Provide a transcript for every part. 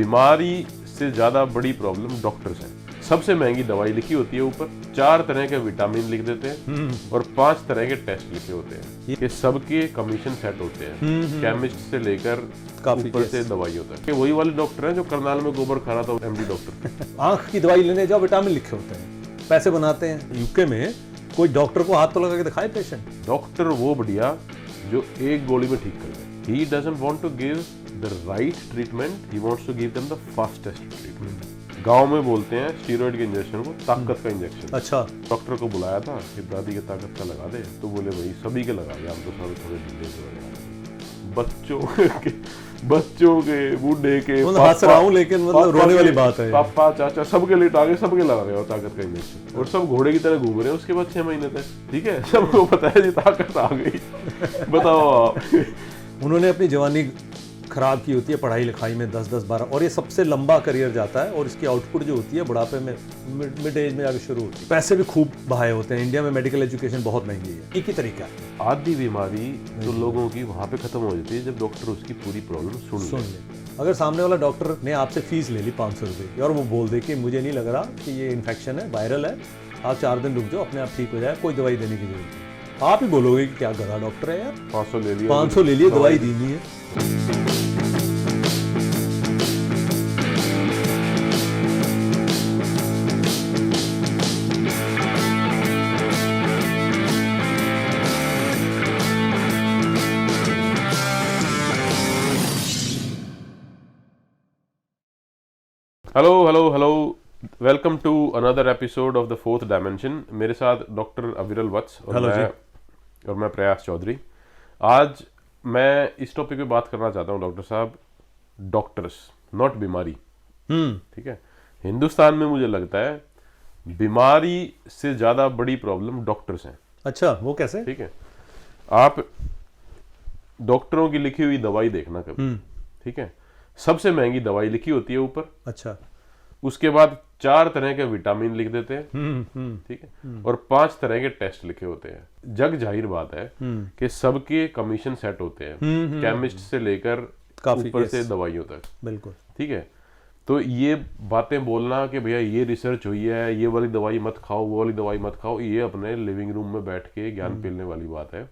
बीमारी से ज़्यादा बड़ी प्रॉब्लम डॉक्टर्स हैं। सबसे महंगी दवाई लिखी होती है ऊपर, 4 तरह के विटामिन लिख देते हैं और 5 तरह के टेस्ट लिखे होते हैं कि सबके कमीशन सेट होते हैं, केमिस्ट से लेकर ऊपर से दवाई होता है। वही वाले डॉक्टर हैं जो करनाल में गोबर खा रहा था, एमडी डॉक्टर। आंख की दवाई लेने जाओ, विटामिन लिखे होते हैं, पैसे बनाते हैं। यूके में कोई डॉक्टर को हाथ तो लगा के दिखाए पेशेंट। डॉक्टर वो बढ़िया जो एक गोली में ठीक कर दे। He doesn't want to give the right treatment, he wants to give them the fastest treatment. गांव में बोलते हैं स्टीरॉयड के इंजेक्शन को ताकत का इंजेक्शन। अच्छा। डॉक्टर को बुलाया था कि दादी के ताकत का लगा दे, तो बोले भाई सभी के लगा दे, हम तो सारे थोड़े ढीले से लगा दे। बच्चों के बूढ़े के हंस रहा हूं, लेकिन मतलब रोने वाली बात है। पापा चाचा सबके लेटा के सबके लगा रहे हो ताकत का इंजेक्शन, और सब घोड़े की तरह घूम रहे हैं उसके बाद 6 महीने तक। ठीक है, सबको पता है जी ताकत आ गई। बताओ आप। उन्होंने अपनी जवानी खराब की होती है पढ़ाई लिखाई में, 10-12, और ये सबसे लंबा करियर जाता है, और इसकी आउटपुट जो होती है बुढ़ापे में, मिड एज में जाकर शुरू होती है। पैसे भी खूब बहाए होते हैं। इंडिया में मेडिकल एजुकेशन बहुत महंगी है। एक ही तरीका है। आधी बीमारी तो लोगों की वहाँ पे खत्म हो जाती है जब डॉक्टर उसकी पूरी प्रॉब्लम सुन ले। अगर सामने वाला डॉक्टर ने आपसे फीस ले ली 500 रुपये की, और वो बोल दे कि मुझे नहीं लग रहा कि ये इन्फेक्शन है, वायरल है, आप 4 दिन रुक जाओ, अपने आप ठीक हो जाए, कोई दवाई देने की जरूरत नहीं, आप ही बोलोगे कि क्या गधा डॉक्टर है यार, 500 ले लिए, दवाई दी नहीं है। Hello, welcome to another episode of the fourth dimension. मेरे साथ डॉक्टर अविरल वत्स और मैं प्रयास चौधरी। आज मैं इस टॉपिक पे बात करना चाहता हूँ डॉक्टर साहब, डॉक्टर्स नॉट बीमारी। ठीक है, हिंदुस्तान में मुझे लगता है बीमारी से ज़्यादा बड़ी प्रॉब्लम डॉक्टर्स हैं। अच्छा, वो कैसे? ठीक है, आप डॉक्टरों की लिखी हुई दवाई देखना कभी। ठीक है, सबसे महंगी दवाई लिखी होती है ऊपर। अच्छा। उसके बाद 4 तरह के विटामिन लिख देते हैं। ठीक है, और 5 तरह के टेस्ट लिखे होते हैं। जग जाहिर बात है कि सबके कमीशन सेट होते हैं, केमिस्ट से लेकर ऊपर से दवाइयों तक। बिल्कुल। ठीक है, तो ये बातें बोलना कि भैया ये रिसर्च हुई है, ये वाली दवाई मत खाओ, वो वाली दवाई मत खाओ, ये अपने लिविंग रूम में बैठ के ज्ञान पेलने वाली बात है।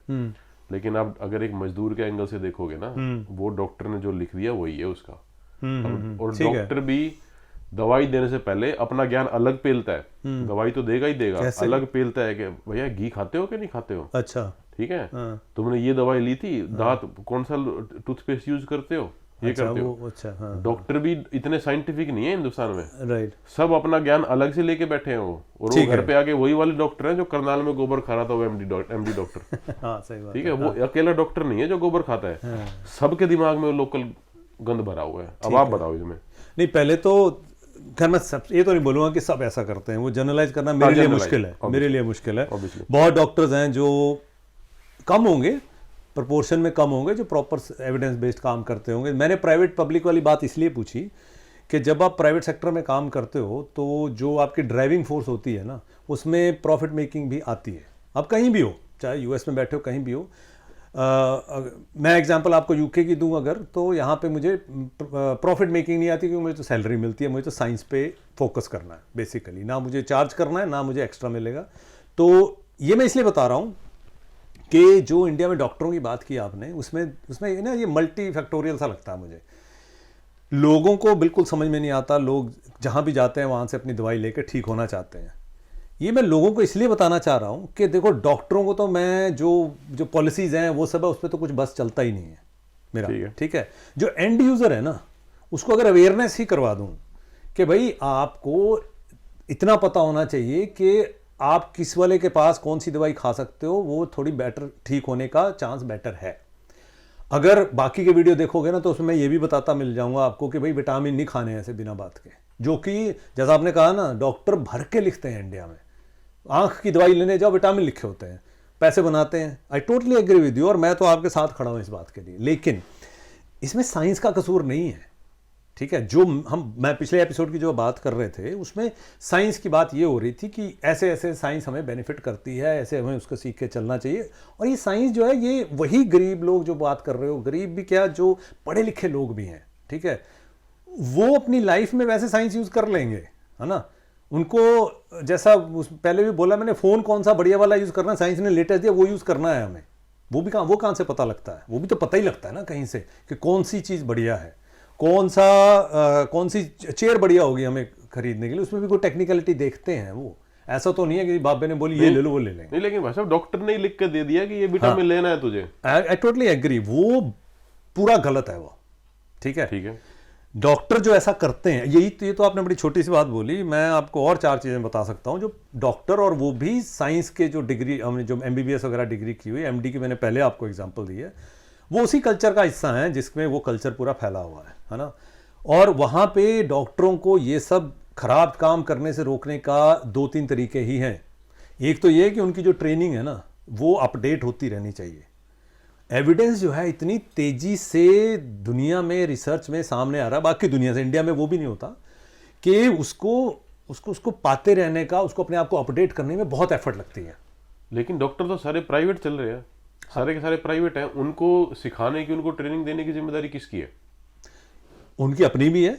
लेकिन आप अगर एक मजदूर के एंगल से देखोगे ना, वो डॉक्टर ने जो लिख दिया वही है उसका। और डॉक्टर भी दवाई देने से पहले अपना ज्ञान अलग पेलता है। दवाई तो देगा ही देगा, अलग पेलता है कि भैया घी खाते हो कि नहीं खाते हो। अच्छा। ठीक है, तुमने ये दवाई ली थी, दांत कौन सा टूथपेस्ट यूज करते हो, ये करते हो। अच्छा। डॉक्टर भी इतने साइंटिफिक नहीं है हिंदुस्तान में। राइट। सब अपना ज्ञान अलग से लेके बैठे हैं वो, और वो घर पे आके वही वाले डॉक्टर हैं जो करनाल में गोबर खा रहा था, वो एमडी डॉक्टर। हाँ, सही बात। ठीक है, वो अकेला डॉक्टर नहीं है जो गोबर खाता है। सबके दिमाग में लोकल गंद भरा हुआ है। अब आप बताओ इसमें। नहीं, पहले तो खैर मैं सब ये तो नहीं बोलूंगा कि सब ऐसा करते हैं, वो जनरलाइज करना मेरे लिए मुश्किल है। बहुत डॉक्टर्स हैं जो कम होंगे, प्रोपोर्शन में कम होंगे, जो प्रॉपर एविडेंस बेस्ड काम करते होंगे। मैंने प्राइवेट पब्लिक वाली बात इसलिए पूछी कि जब आप प्राइवेट सेक्टर में काम करते हो तो जो आपकी ड्राइविंग फोर्स होती है ना, उसमें प्रॉफिट मेकिंग भी आती है। अब कहीं भी हो, चाहे यूएस में बैठे हो, कहीं भी हो। मैं एग्जांपल आपको यूके की दूं अगर, तो यहाँ पे मुझे प्रॉफिट मेकिंग नहीं आती, क्योंकि मुझे तो सैलरी मिलती है। मुझे तो साइंस पे फोकस करना है बेसिकली, ना मुझे चार्ज करना है, ना मुझे एक्स्ट्रा मिलेगा। तो ये मैं इसलिए बता रहा हूँ कि जो इंडिया में डॉक्टरों की बात की आपने, उसमें ना ये मल्टी फैक्टोरियल सा लगता है मुझे। लोगों को बिल्कुल समझ में नहीं आता, लोग जहाँ भी जाते हैं वहाँ से अपनी दवाई लेकर ठीक होना चाहते हैं। ये मैं लोगों को इसलिए बताना चाह रहा हूँ कि देखो, डॉक्टरों को तो मैं जो पॉलिसीज़ हैं वो सब है, उस पर तो कुछ बस चलता ही नहीं है मेरा। ठीक है, जो एंड यूज़र है ना, उसको अगर अवेयरनेस ही करवा दूँ कि भाई आपको इतना पता होना चाहिए कि आप किस वाले के पास कौन सी दवाई खा सकते हो, वो थोड़ी बेटर ठीक होने का चांस बेटर है। अगर बाकी के वीडियो देखोगे ना, तो उसमें ये भी बताता मिल जाऊंगा आपको कि भाई विटामिन नहीं खाने ऐसे बिना बात के, जो कि जैसा आपने कहा ना, डॉक्टर भर के लिखते हैं इंडिया में। आंख की दवाई लेने जाओ, विटामिन लिखे होते हैं, पैसे बनाते हैं। I totally agree with you, और मैं तो आपके साथ खड़ा हूं इस बात के लिए। लेकिन इसमें साइंस का कसूर नहीं है। ठीक है, जो मैं पिछले एपिसोड की जो बात कर रहे थे, उसमें साइंस की बात ये हो रही थी कि ऐसे ऐसे साइंस हमें बेनिफिट करती है, ऐसे हमें उसको सीख के चलना चाहिए। और ये साइंस जो है, ये वही गरीब लोग जो बात कर रहे हो, गरीब भी क्या, जो पढ़े लिखे लोग भी हैं, ठीक है, वो अपनी लाइफ में वैसे साइंस यूज कर लेंगे, है ना। उनको जैसा पहले भी बोला मैंने, फोन कौन सा बढ़िया वाला यूज करना है, साइंस ने लेटेस्ट दिया वो यूज करना है हमें। वो कहाँ से पता लगता है, वो भी तो पता ही लगता है ना कहीं से कि कौन सी चीज बढ़िया है, कौन सी चेयर बढ़िया होगी हमें खरीदने के लिए, उसमें भी कोई टेक्निकलिटी देखते हैं। वो ऐसा तो नहीं है कि बाबे ने बोली ये ले लो वो ले लेंगे। नहीं, लेकिन भाई साहब डॉक्टर ने लिख के दे दिया कि ये विटामिन लेना है तुझे। आई टोटली एग्री, वो पूरा गलत है वो। ठीक है। डॉक्टर जो ऐसा करते हैं, ये तो आपने बड़ी छोटी सी बात बोली, मैं आपको और 4 चीजें बता सकता हूं जो डॉक्टर, और वो भी साइंस के जो डिग्री, हमने जो MBBS वगैरह डिग्री की हुई, MD की मैंने पहले आपको एग्जांपल दी है, वो उसी कल्चर का हिस्सा है जिसमें वो कल्चर पूरा फैला हुआ है ना। और वहां पे डॉक्टरों को ये सब खराब काम करने से रोकने का 2-3 तरीके ही हैं। एक तो ये कि उनकी जो ट्रेनिंग है ना वो अपडेट होती रहनी चाहिए। एविडेंस जो है इतनी तेजी से दुनिया में रिसर्च में सामने आ रहा है, बाकी दुनिया से, इंडिया में वो भी नहीं होता, कि उसको पाते रहने का, उसको अपने आप को अपडेट करने में बहुत एफर्ट लगती है। लेकिन डॉक्टर तो सारे प्राइवेट चल रहे हैं, सारे के सारे प्राइवेट हैं, उनको सिखाने की, उनको ट्रेनिंग देने की जिम्मेदारी किसकी है? उनकी अपनी भी है,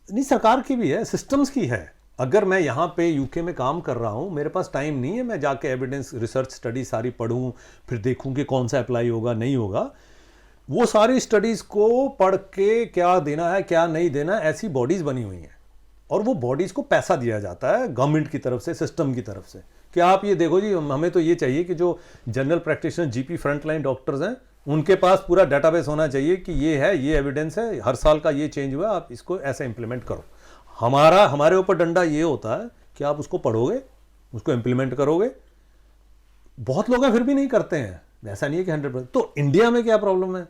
नहीं सरकार की भी है, सिस्टम्स की है। अगर मैं यहाँ पे यूके में काम कर रहा हूँ, मेरे पास टाइम नहीं है मैं जाके एविडेंस रिसर्च स्टडी सारी पढूं, फिर देखूं कि कौन सा अप्लाई होगा नहीं होगा। वो सारी स्टडीज को पढ़ के क्या देना है क्या नहीं देना, ऐसी बॉडीज बनी हुई हैं, और वो बॉडीज को पैसा दिया जाता है गवर्नमेंट की तरफ से, सिस्टम की तरफ से, कि आप ये देखो जी, हमें तो ये चाहिए कि जो general practitioner, GP, frontline doctors हैं, उनके पास पूरा डाटाबेस होना चाहिए कि ये है, ये एविडेंस है, हर साल का ये चेंज हुआ, आप इसको ऐसे इंप्लीमेंट करो। हमारे ऊपर डंडा ये होता है कि आप उसको पढ़ोगे, उसको इंप्लीमेंट करोगे। बहुत लोग फिर भी नहीं करते हैं, ऐसा नहीं है कि 100%। तो इंडिया में क्या प्रॉब्लम है?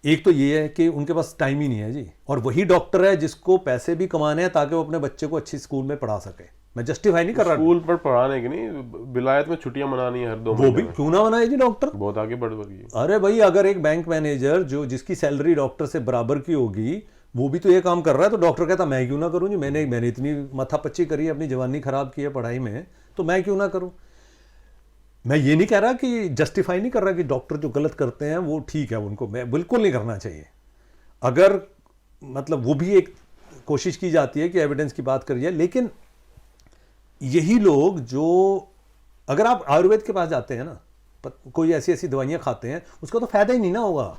एक तो ये है कि उनके पास टाइम ही नहीं है जी, और वही डॉक्टर है जिसको पैसे भी कमाने हैं ताकि वो अपने बच्चे को अच्छी स्कूल में पढ़ा सके। मैं जस्टिफाई नहीं कर रहा, स्कूल पर पढ़ाने की नहीं, विलायत में छुट्टियां मनानी है हर 2 महीने वो भी क्यों ना मनाए जी डॉक्टर, बहुत आगे बढ़ गई। अरे भाई, अगर एक बैंक मैनेजर जो जिसकी सैलरी डॉक्टर से बराबर की होगी, वो भी तो ये काम कर रहा है, तो डॉक्टर कहता मैं क्यों ना करूं जी, मैंने इतनी माथापच्ची करी है, अपनी जवानी खराब की है पढ़ाई में, तो मैं क्यों ना करूं। मैं ये नहीं कह रहा कि जस्टिफाई नहीं कर रहा कि डॉक्टर जो गलत करते हैं वो ठीक है, उनको मैं बिल्कुल नहीं करना चाहिए। अगर मतलब वो भी एक कोशिश की जाती है कि एविडेंस की बात करिए, लेकिन यही लोग जो, अगर आप आयुर्वेद के पास जाते हैं ना, कोई ऐसी दवाइयां खाते हैं, उसका तो फायदा ही नहीं ना होगा,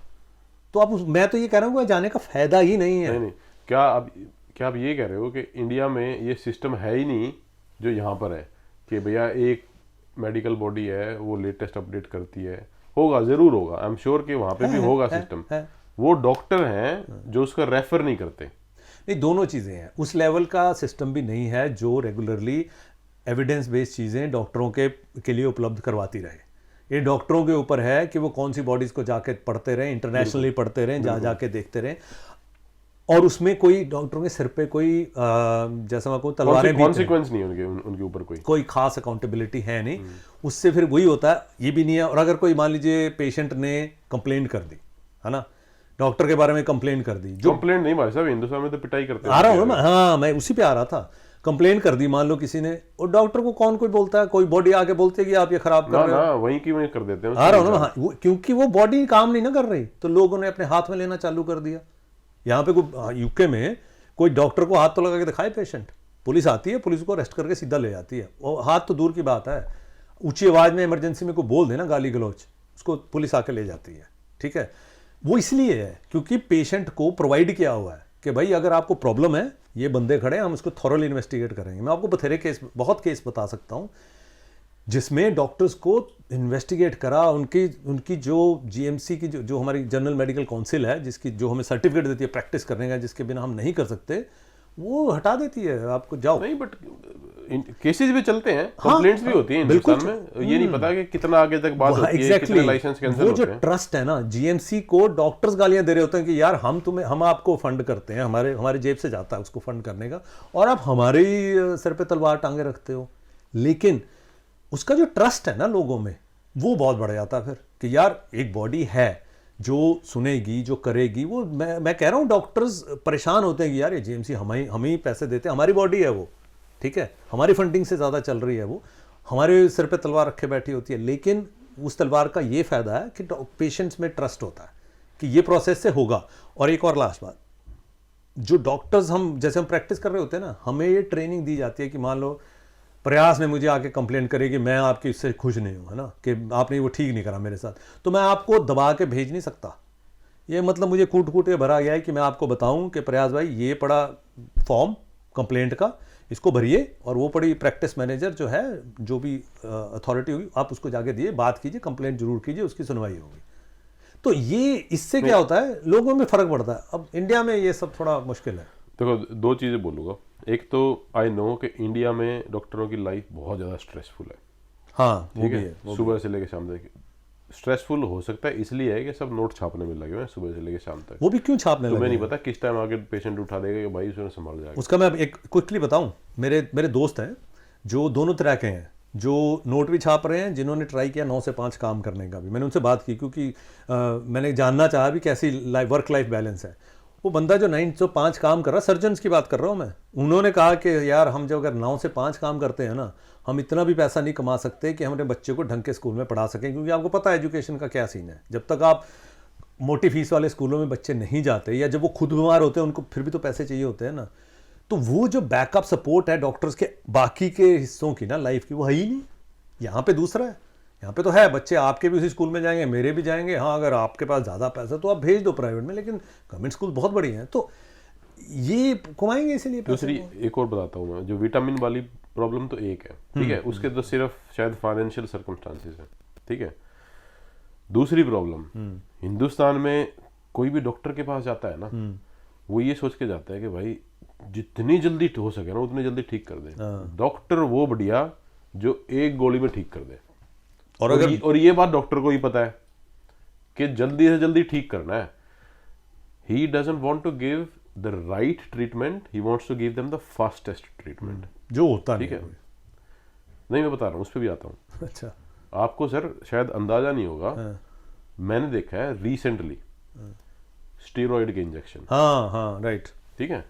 तो आप मैं तो ये कह रहा हूँ जाने का फायदा ही नहीं है। नहीं, क्या आप ये कह रहे हो कि इंडिया में ये सिस्टम है ही नहीं जो यहाँ पर है, कि भैया एक मेडिकल बॉडी है वो लेटेस्ट अपडेट करती है? होगा, जरूर होगा, आई एम श्योर कि वहाँ पे भी होगा सिस्टम। वो डॉक्टर हैं जो उसका रेफर नहीं करते। नहीं, दोनों चीज़ें हैं, उस लेवल का सिस्टम भी नहीं है जो रेगुलरली एविडेंस बेस्ड चीज़ें डॉक्टरों के लिए उपलब्ध करवाती रहे। ये डॉक्टरों के ऊपर है कि वो कौन सी बॉडीज को जाके पढ़ते रहें, इंटरनेशनली पढ़ते रहें, जाके देखते रहें, और उसमें कोई डॉक्टरों के सिर पे कोई जैसा मैं कहूँ तलवारें, कॉन्सिक्वेंस नहीं है उनके ऊपर, कोई खास अकाउंटेबिलिटी है नहीं। उससे फिर वही होता है, ये भी नहीं है। और अगर कोई मान लीजिए पेशेंट ने कंप्लेंट कर दी, है ना, डॉक्टर के बारे में कंप्लेंट कर दी, जो कंप्लेंट नहीं भाई साहब, हिंदुस्तान में तो पिटाई करते आ रहा हूँ ना, हाँ मैं उसी पे आ रहा था। कंप्लेन कर दी मान लो किसी ने, और डॉक्टर को कौन कोई बोलता है, कोई बॉडी आके बोलती है कि आप ये खराब कर रहे हो, वहीं की वहीं कर देते हैं। आ रहा हूँ ना, हाँ, क्योंकि वो बॉडी काम नहीं ना कर रही, तो लोगों ने अपने हाथ में लेना चालू कर दिया। यहाँ पे कोई यूके में कोई डॉक्टर को हाथ तो लगा के दिखाए पेशेंट, पुलिस आती है, पुलिस को अरेस्ट करके सीधा ले जाती है। और हाथ तो दूर की बात है, ऊंची आवाज में इमरजेंसी में कोई बोल देना गाली गलौच, उसको पुलिस आके ले जाती है। ठीक है, वो इसलिए है क्योंकि पेशेंट को प्रोवाइड किया हुआ है कि भाई अगर आपको प्रॉब्लम है, ये बंदे खड़े हैं, हम उसको थॉरोली इन्वेस्टिगेट करेंगे। मैं आपको बथेरे केस, बहुत केस बता सकता हूँ जिसमें डॉक्टर्स को इन्वेस्टिगेट करा, उनकी जो GMC की जो हमारी जनरल मेडिकल काउंसिल है, जिसकी जो हमें सर्टिफिकेट देती है प्रैक्टिस करने का, जिसके बिना हम नहीं कर सकते, वो हटा देती है, आपको जाओ। नहीं, बट केसेस भी चलते हैं, कंप्लेंट्स भी होती हैं हिंदुस्तान में, ये नहीं पता कि कितना आगे तक बात होती है, कितने लाइसेंस कैंसिल होते हैं। वो जो ट्रस्ट है ना, GMC को डॉक्टर्स गालियां दे रहे होते हैं कि यार हम आपको फंड करते हैं, हमारे जेब से जाता है उसको फंड करने का, और आप हमारे ही सिर पे तलवार टांगे रखते हो। लेकिन उसका जो ट्रस्ट है ना लोगों में, वो बहुत बढ़ जाता है फिर, कि यार एक बॉडी है जो सुनेगी, जो करेगी। वो मैं कह रहा हूँ डॉक्टर्स परेशान होते हैं कि यार ये GMC हम ही पैसे देते हैं, हमारी बॉडी है वो, ठीक है, हमारी फंडिंग से ज़्यादा चल रही है, वो हमारे सिर पे तलवार रखे बैठी होती है। लेकिन उस तलवार का ये फ़ायदा है कि पेशेंट्स में ट्रस्ट होता है कि ये प्रोसेस से होगा। और एक और लास्ट बात, जो डॉक्टर्स हम जैसे हम प्रैक्टिस कर रहे होते हैं ना, हमें ये ट्रेनिंग दी जाती है कि मान लो प्रयास ने मुझे आके कंप्लेंट करे कि मैं आपकी इससे खुश नहीं हूँ, है ना, कि आपने वो ठीक नहीं करा मेरे साथ, तो मैं आपको दबा के भेज नहीं सकता। ये मतलब मुझे कूट कूट के भरा गया है कि मैं आपको बताऊं कि प्रयास भाई ये पड़ा फॉर्म कंप्लेंट का, इसको भरिए, और वो पड़ी प्रैक्टिस मैनेजर जो है, जो भी अथॉरिटी होगी, आप उसको जाके दिए, बात कीजिए, कंप्लेंट जरूर कीजिए, उसकी सुनवाई होगी। तो ये इससे क्या होता है, लोगों में फर्क पड़ता है। अब इंडिया में ये सब थोड़ा मुश्किल है। देखो, दो चीज़ें बोलूँगा। एक तो आई नो कि इंडिया में डॉक्टरों की लाइफ बहुत ज़्यादा स्ट्रेसफुल है। हाँ, ठीक है, सुबह से लेकर शाम तक स्ट्रेसफुल हो सकता है, इसलिए है कि सब नोट छापने में लगे हुए हैं सुबह से लेकर शाम तक। वो भी क्यों छापने लगे? तुम्हें नहीं पता किस टाइम आके पेशेंट उठा देगा कि भाई उसने संभाल जाएगा। उसका मैं एक क्विकली बताऊं, मेरे दोस्त हैं जो दोनों तरह के हैं, जो नोट भी छाप रहे हैं, जिन्होंने ट्राई किया 9 से 5 काम करने का भी। मैंने उनसे बात की क्योंकि मैंने जानना चाहा भी कैसी वर्क लाइफ बैलेंस है। वो बंदा जो 9 से 5 काम कर रहा है, सर्जन्स की बात कर रहा हूँ मैं, उन्होंने कहा कि यार हम जब अगर 9 से 5 काम करते हैं ना, हम इतना भी पैसा नहीं कमा सकते कि हम अपने बच्चे को ढंग के स्कूल में पढ़ा सकें, क्योंकि आपको पता है एजुकेशन का क्या सीन है। जब तक आप मोटी फीस वाले स्कूलों में बच्चे नहीं जाते, या जब वो खुद बीमार होते हैं, उनको फिर भी तो पैसे चाहिए होते हैं ना, तो वो जो बैकअप सपोर्ट है डॉक्टर्स के बाकी के हिस्सों की ना लाइफ की, वो है ही नहीं। यहाँ पे दूसरा है, यहाँ पे तो है, बच्चे आपके भी उसी स्कूल में जाएंगे, मेरे भी जाएंगे। हाँ, अगर आपके पास ज़्यादा पैसा तो आप भेज दो प्राइवेट में, लेकिन गवर्नमेंट स्कूल बहुत बड़ी हैं, तो ये कमाएंगे इसीलिए। दूसरी एक और बताता हूँ मैं, जो विटामिन वाली प्रॉब्लम तो एक है, ठीक है, उसके तो सिर्फ शायद फाइनेंशियल सर्कमस्टांसेस है, ठीक है। दूसरी प्रॉब्लम, हिंदुस्तान में कोई भी डॉक्टर के पास जाता है ना, वो ये सोच के जाता है कि भाई जितनी जल्दी हो सके ना उतनी जल्दी ठीक कर दे। डॉक्टर वो बढ़िया जो एक गोली में ठीक कर दे, और ये बात डॉक्टर को ही पता है कि जल्दी से जल्दी ठीक करना है। He doesn't want to give the right treatment, he wants to give them the fastest treatment, जो होता ठीक है। नहीं, मैं बता रहा हूँ, उस पर भी आता हूँ। अच्छा, आपको सर शायद अंदाजा नहीं होगा, मैंने देखा है रिसेंटली स्टेरॉइड के इंजेक्शन। हाँ हाँ, राइट, ठीक है।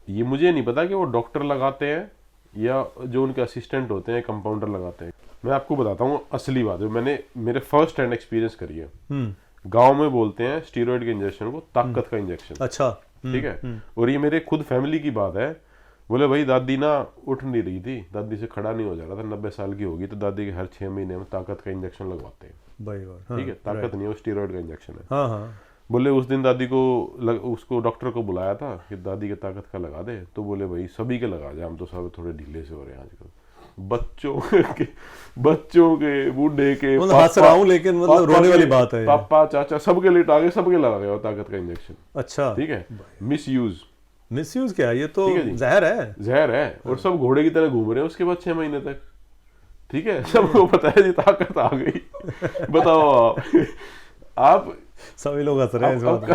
ये मुझे नहीं पता कि वो डॉक्टर लगाते हैं या जो उनके असिस्टेंट होते हैं कंपाउंडर लगाते हैं। मैं आपको बताता हूँ असली बात, जो मैंने मेरे फर्स्ट हैंड एक्सपीरियंस करी है। गांव में बोलते हैं स्टेरॉइड के इंजेक्शन को ताकत का इंजेक्शन। अच्छा, ठीक है। और ये मेरे खुद फैमिली की बात है। बोले भाई दादी ना उठ नहीं रही थी, दादी से खड़ा नहीं हो जा रहा था, 90 साल की होगी, तो दादी के हर 6 महीने में ताकत का इंजेक्शन लगवाते हैं। ठीक है, ताकत नहीं है, वो स्टेरॉइड का इंजेक्शन है। हाँ हाँ। बोले उस दिन दादी को उसको डॉक्टर को बुलाया था कि दादी के ताकत का लगा दे, तो बोले भाई सभी के लगा दे, हम तो सब थोड़े ढीले से हो रहे हैं आजकल। बच्चों के बूढ़े के, हंस रहा हूं लेकिन मतलब रोने वाली बात है। पापा चाचा सबके लेटा के सबके लगा गया ताकत का इंजेक्शन। अच्छा, ठीक है। मिसयूज क्या, ये तो जहर है, जहर है। और सब घोड़े की तरह घूम रहे हैं उसके बाद 6 महीने तक। ठीक है, सबको पता है जी ताकत आ गई। बताओ आप सभी लोग हंस रहे हैं इस बात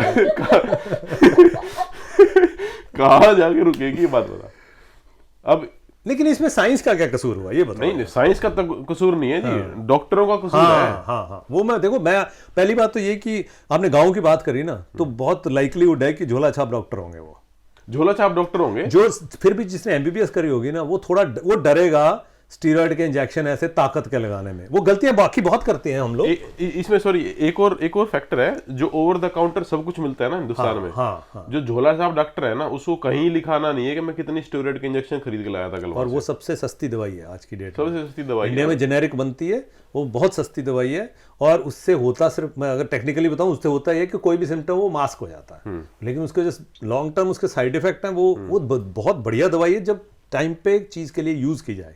कहाँ जाके रुकेगी बात, बता। अब लेकिन इसमें साइंस का क्या कसूर हुआ, ये बताओ। नहीं, साइंस का तो कसूर नहीं है जी, डॉक्टरों का कसूर है। हाँ, वो मैं देखो, मैं पहली बात तो ये कि आपने गांव की बात करी ना, तो बहुत लाइकलीहुड है कि झोला छाप डॉक्टर होंगे। वो झोला छाप डॉक्टर होंगे जो फिर भी जिसने एमबीबीएस करी होगी ना, वो थोड़ा वो डरेगा स्टीरॉइड के इंजेक्शन ऐसे ताकत के लगाने में। वो गलतियां बाकी बहुत करते हैं हम लोग। इसमें सॉरी एक और फैक्टर है, जो ओवर द काउंटर सब कुछ मिलता है ना हिंदुस्तान में। हाँ। जो झोला छाप डॉक्टर है ना, उसको कहीं लिखाना नहीं है कि मैं कितनी स्टीरॉइड के इंजेक्शन खरीद के लाया था कल। और वो सबसे सस्ती दवाई है आज की डेट में, सबसे सस्ती दवाई इंडिया में जेनेरिक बनती है, वो बहुत सस्ती दवाई है। और उससे होता, सिर्फ मैं अगर टेक्निकली बताऊं, उससे होता है कि कोई भी सिम्टम वो मास्क हो जाता है, लेकिन उसके जो लॉन्ग टर्म उसके साइड इफेक्ट हैं वो बहुत बढ़िया दवाई है जब टाइम पे एक चीज के लिए यूज की जाए,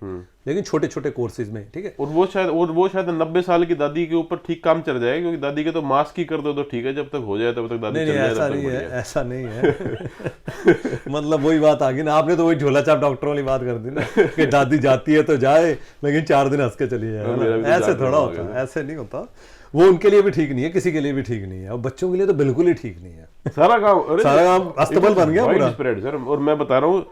लेकिन छोटे छोटे कोर्सेज में। ठीक है। और वो शायद 90 साल की दादी के ऊपर ठीक काम चल जाए, क्योंकि दादी के तो मास्क ही कर दो तो ठीक है, जब तक हो जाए तब तक दादी नहीं, ऐसा नहीं है। मतलब वही बात आ गई ना, आपने तो वही झोला छाप डॉक्टरों वाली बात कर दी ना कि दादी जाती है तो जाए, लेकिन 4 दिन हंस के चली जाए। ऐसे थोड़ा होता है, ऐसे नहीं होता। वो उनके लिए भी ठीक नहीं है, किसी के लिए भी ठीक नहीं है, और बच्चों के लिए तो बिल्कुल ही ठीक नहीं है। सारा काम अस्तबल बन गया पूरा। सर, और मैं बता रहा हूँ,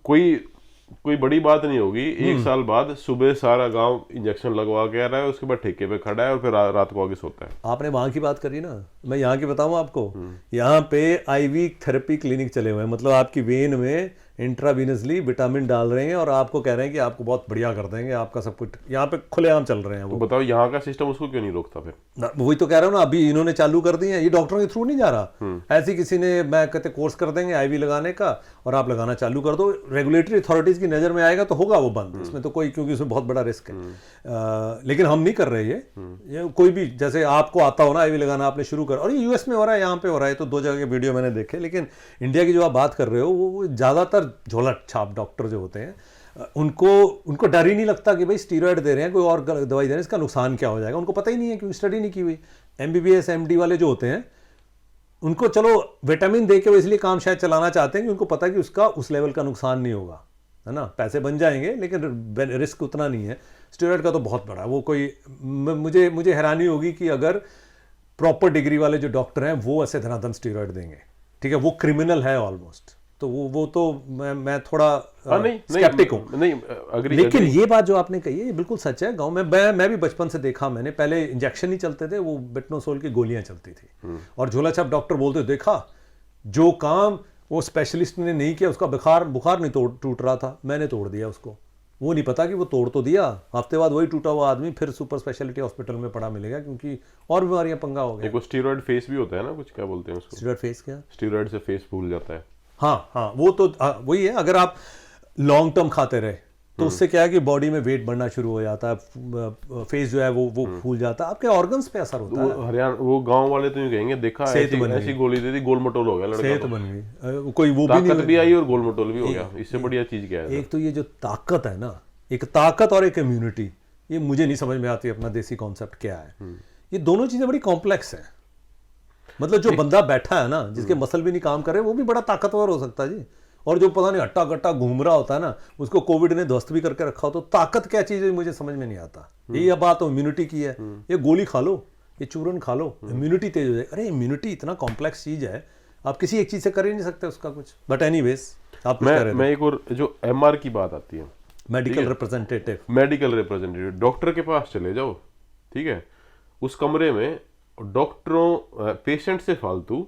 कोई बड़ी बात नहीं होगी। 1 साल बाद सुबह सारा गांव इंजेक्शन लगवा के आ रहा है, उसके बाद ठेके पे खड़ा है और फिर रात को आगे सोता है। आपने वहां की बात करी ना, मैं यहाँ की बताऊं आपको। यहाँ पे आईवी थेरेपी क्लिनिक चले हुए हैं, मतलब आपकी वेन में इंट्रावीनसली विटामिन डाल रहे हैं और आपको कह रहे हैं कि आपको बहुत बढ़िया कर देंगे, आपका सब कुछ यहाँ पे खुलेआम चल रहे हैं तो वो। बताओ यहाँ का सिस्टम उसको क्यों नहीं रोकता फिर? वही तो कह रहा हूँ ना, अभी इन्होंने चालू कर दिए हैं, ये डॉक्टरों के थ्रू नहीं जा रहा। ऐसी किसी ने, मैं कहते कोर्स कर देंगे आईवी लगाने का और आप लगाना चालू कर दो, रेगुलेटरी अथॉरिटीज की नजर में आएगा तो होगा वो बंद, इसमें तो कोई, क्योंकि उसमें बहुत बड़ा रिस्क है। लेकिन हम नहीं कर रहे ये कोई भी, जैसे आपको आता हो ना आईवी लगाना, आपने शुरू कर, और ये यूएस में हो रहा है, यहाँ पे हो रहा है, तो 2 जगह के वीडियो मैंने देखे। लेकिन इंडिया की जो आप बात कर रहे हो, वो ज्यादातर झोला छाप डॉक्टर जो होते हैं, उनको डर ही नहीं लगता कि भाई स्टीरॉयड दे रहे हैं, कोई और दवाई दे रहे हैं, इसका नुकसान क्या हो जाएगा। उनको पता ही नहीं है, क्योंकि स्टडी नहीं की हुई। एमबीबीएस एमडी वाले जो होते हैं, उनको चलो विटामिन दे के वो इसलिए काम शायद चलाना चाहते हैं कि उनको पता है कि उसका उस लेवल का नुकसान नहीं होगा, है ना, पैसे बन जाएंगे लेकिन रिस्क उतना नहीं है। स्टीरॉयड का तो बहुत बड़ा, वो कोई, मुझे हैरानी होगी कि अगर प्रॉपर डिग्री वाले जो डॉक्टर हैं वो ऐसे धनाधन स्टीरॉयड देंगे, ठीक है, वो क्रिमिनल है ऑलमोस्ट। तो वो तो मैं थोड़ा स्केप्टिक हूँ। लेकिन ये बात जो आपने कही है ये बिल्कुल सच है। गांव में मैं भी बचपन से देखा, मैंने पहले इंजेक्शन नहीं चलते थे, वो बेटनोसोल की गोलियां चलती थी और झोला छाप डॉक्टर बोलते देखा जो काम वो स्पेशलिस्ट ने नहीं किया, उसका बुखार नहीं टूट रहा था, मैंने तोड़ दिया उसको। वो नहीं पता कि वो तोड़ तो दिया, हफ्ते बाद वही टूटा हुआ आदमी फिर सुपर स्पेशलिटी हॉस्पिटल में पड़ा मिलेगा, क्योंकि और बीमारियां पंगा हो गया। एक स्टीरॉयड फेस भी होता है ना, कुछ क्या बोलते हैं उसको? स्टीरॉयड फेस क्या? स्टीरॉयड से फेस फूल जाता है। हाँ, वो तो वही है, अगर आप लॉन्ग टर्म खाते रहे तो उससे क्या है कि बॉडी में वेट बढ़ना शुरू हो जाता है, फेस जो है वो फूल जाता है, आपके ऑर्गन्स पे असर होता है। हरियाणा वो गांव वाले तो यूं कहेंगे, देखा ऐसी गोली दे दी, गोलमटोल हो गया लड़का, सेहत बन गई, कोई वो ताकत भी आई और गोलमटोल भी हो गया। इससे बढ़िया चीज क्या है? एक तो ये जो ताकत है ना, एक ताकत और एक इम्यूनिटी, ये मुझे नहीं समझ में आती अपना देसी कॉन्सेप्ट क्या है। ये दोनों चीजें बड़ी कॉम्प्लेक्स है। मतलब जो बंदा बैठा है ना, जिसके मसल भी नहीं काम करे, वो भी बड़ा ताकतवर हो सकता है जी। और जो पता नहीं हट्टा कट्टा घूम रहा होता है ना, उसको कोविड ने ध्वस्त भी करके रखा हो, तो ताकत क्या चीज है मुझे समझ में नहीं आता। ये बात तो इम्यूनिटी की है, ये गोली खा लो, ये चूरन खा लो, इम्यूनिटी तेज हो जाए। अरे इम्यूनिटी इतना कॉम्प्लेक्स चीज है, आप किसी एक चीज से कर ही नहीं सकते उसका कुछ। बट एनीवेज, आप मैं एक और जो एमआर की बात आती है, मेडिकल रिप्रेजेंटेटिव डॉक्टर के पास चले जाओ, ठीक है, उस कमरे में डॉक्टरों पेशेंट से फालतू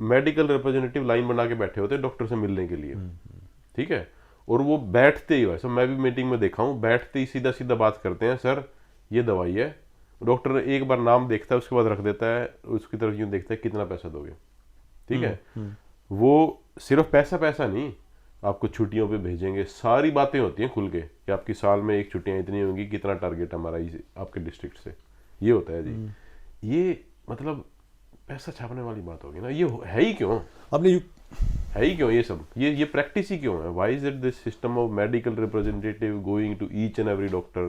मेडिकल रिप्रेजेंटेटिव लाइन बना के बैठे होते हैं डॉक्टर से मिलने के लिए, ठीक है। और वो बैठते ही, वैसे मैं भी मीटिंग में देखा हूँ, बैठते ही सीधा सीधा बात करते हैं, सर ये दवाई है। डॉक्टर एक बार नाम देखता है, उसके बाद रख देता है, उसकी तरफ यूँ देखता है कितना पैसा दोगे, ठीक है। वो सिर्फ पैसा नहीं, आपको छुट्टियों पे भेजेंगे, सारी बातें होती हैं खुल के कि आपकी साल में एक छुट्टियां इतनी होंगी, कितना टारगेट हमारा आपके डिस्ट्रिक्ट से, ये होता है जी। ये मतलब पैसा छापने वाली बात होगी ना, ये है ही क्यों? आपने है ही क्यों ये सब? ये प्रैक्टिस ही क्यों है? Why is it this system of medical representative going to each and every doctor?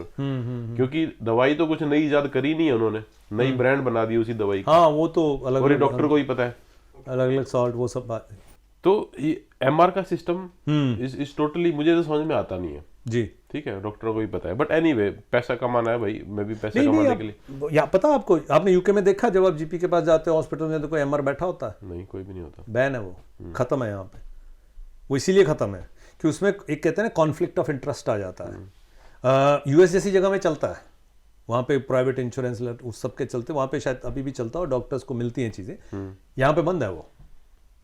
क्योंकि दवाई तो कुछ नई इजाद करी नहीं है उन्होंने, नई ब्रांड बना दी उसी दवाई की। हाँ, वो तो अलग, और डॉक्टर को ही पता है, अलग अलग सॉल्ट वो सब बात। तो ये एमआर का सिस्टम इस टोटली मुझे तो समझ में आता नहीं है जी, ठीक है, डॉक्टरों को ही पता है। बट एनीवे, पैसा कमाना है भाई, मैं भी पैसा कमाने के लिए। या पता आपको, आपने यूके में देखा जब आप जीपी के पास जाते हो हॉस्पिटल में तो कोई एमआर बैठा होता है? नहीं, कोई भी नहीं होता, बैन है, वो खत्म है यहाँ पे। वो इसीलिए खत्म है कि उसमें एक कहते हैं ना कॉन्फ्लिक्ट ऑफ इंटरेस्ट आ जाता है। यूएस जैसी जगह में चलता है, वहाँ पे प्राइवेट इंश्योरेंस उस सब के चलते, वहाँ पे शायद अभी भी चलता हो, डॉक्टर्स को मिलती हैं चीज़ें। यहाँ पे बंद है वो।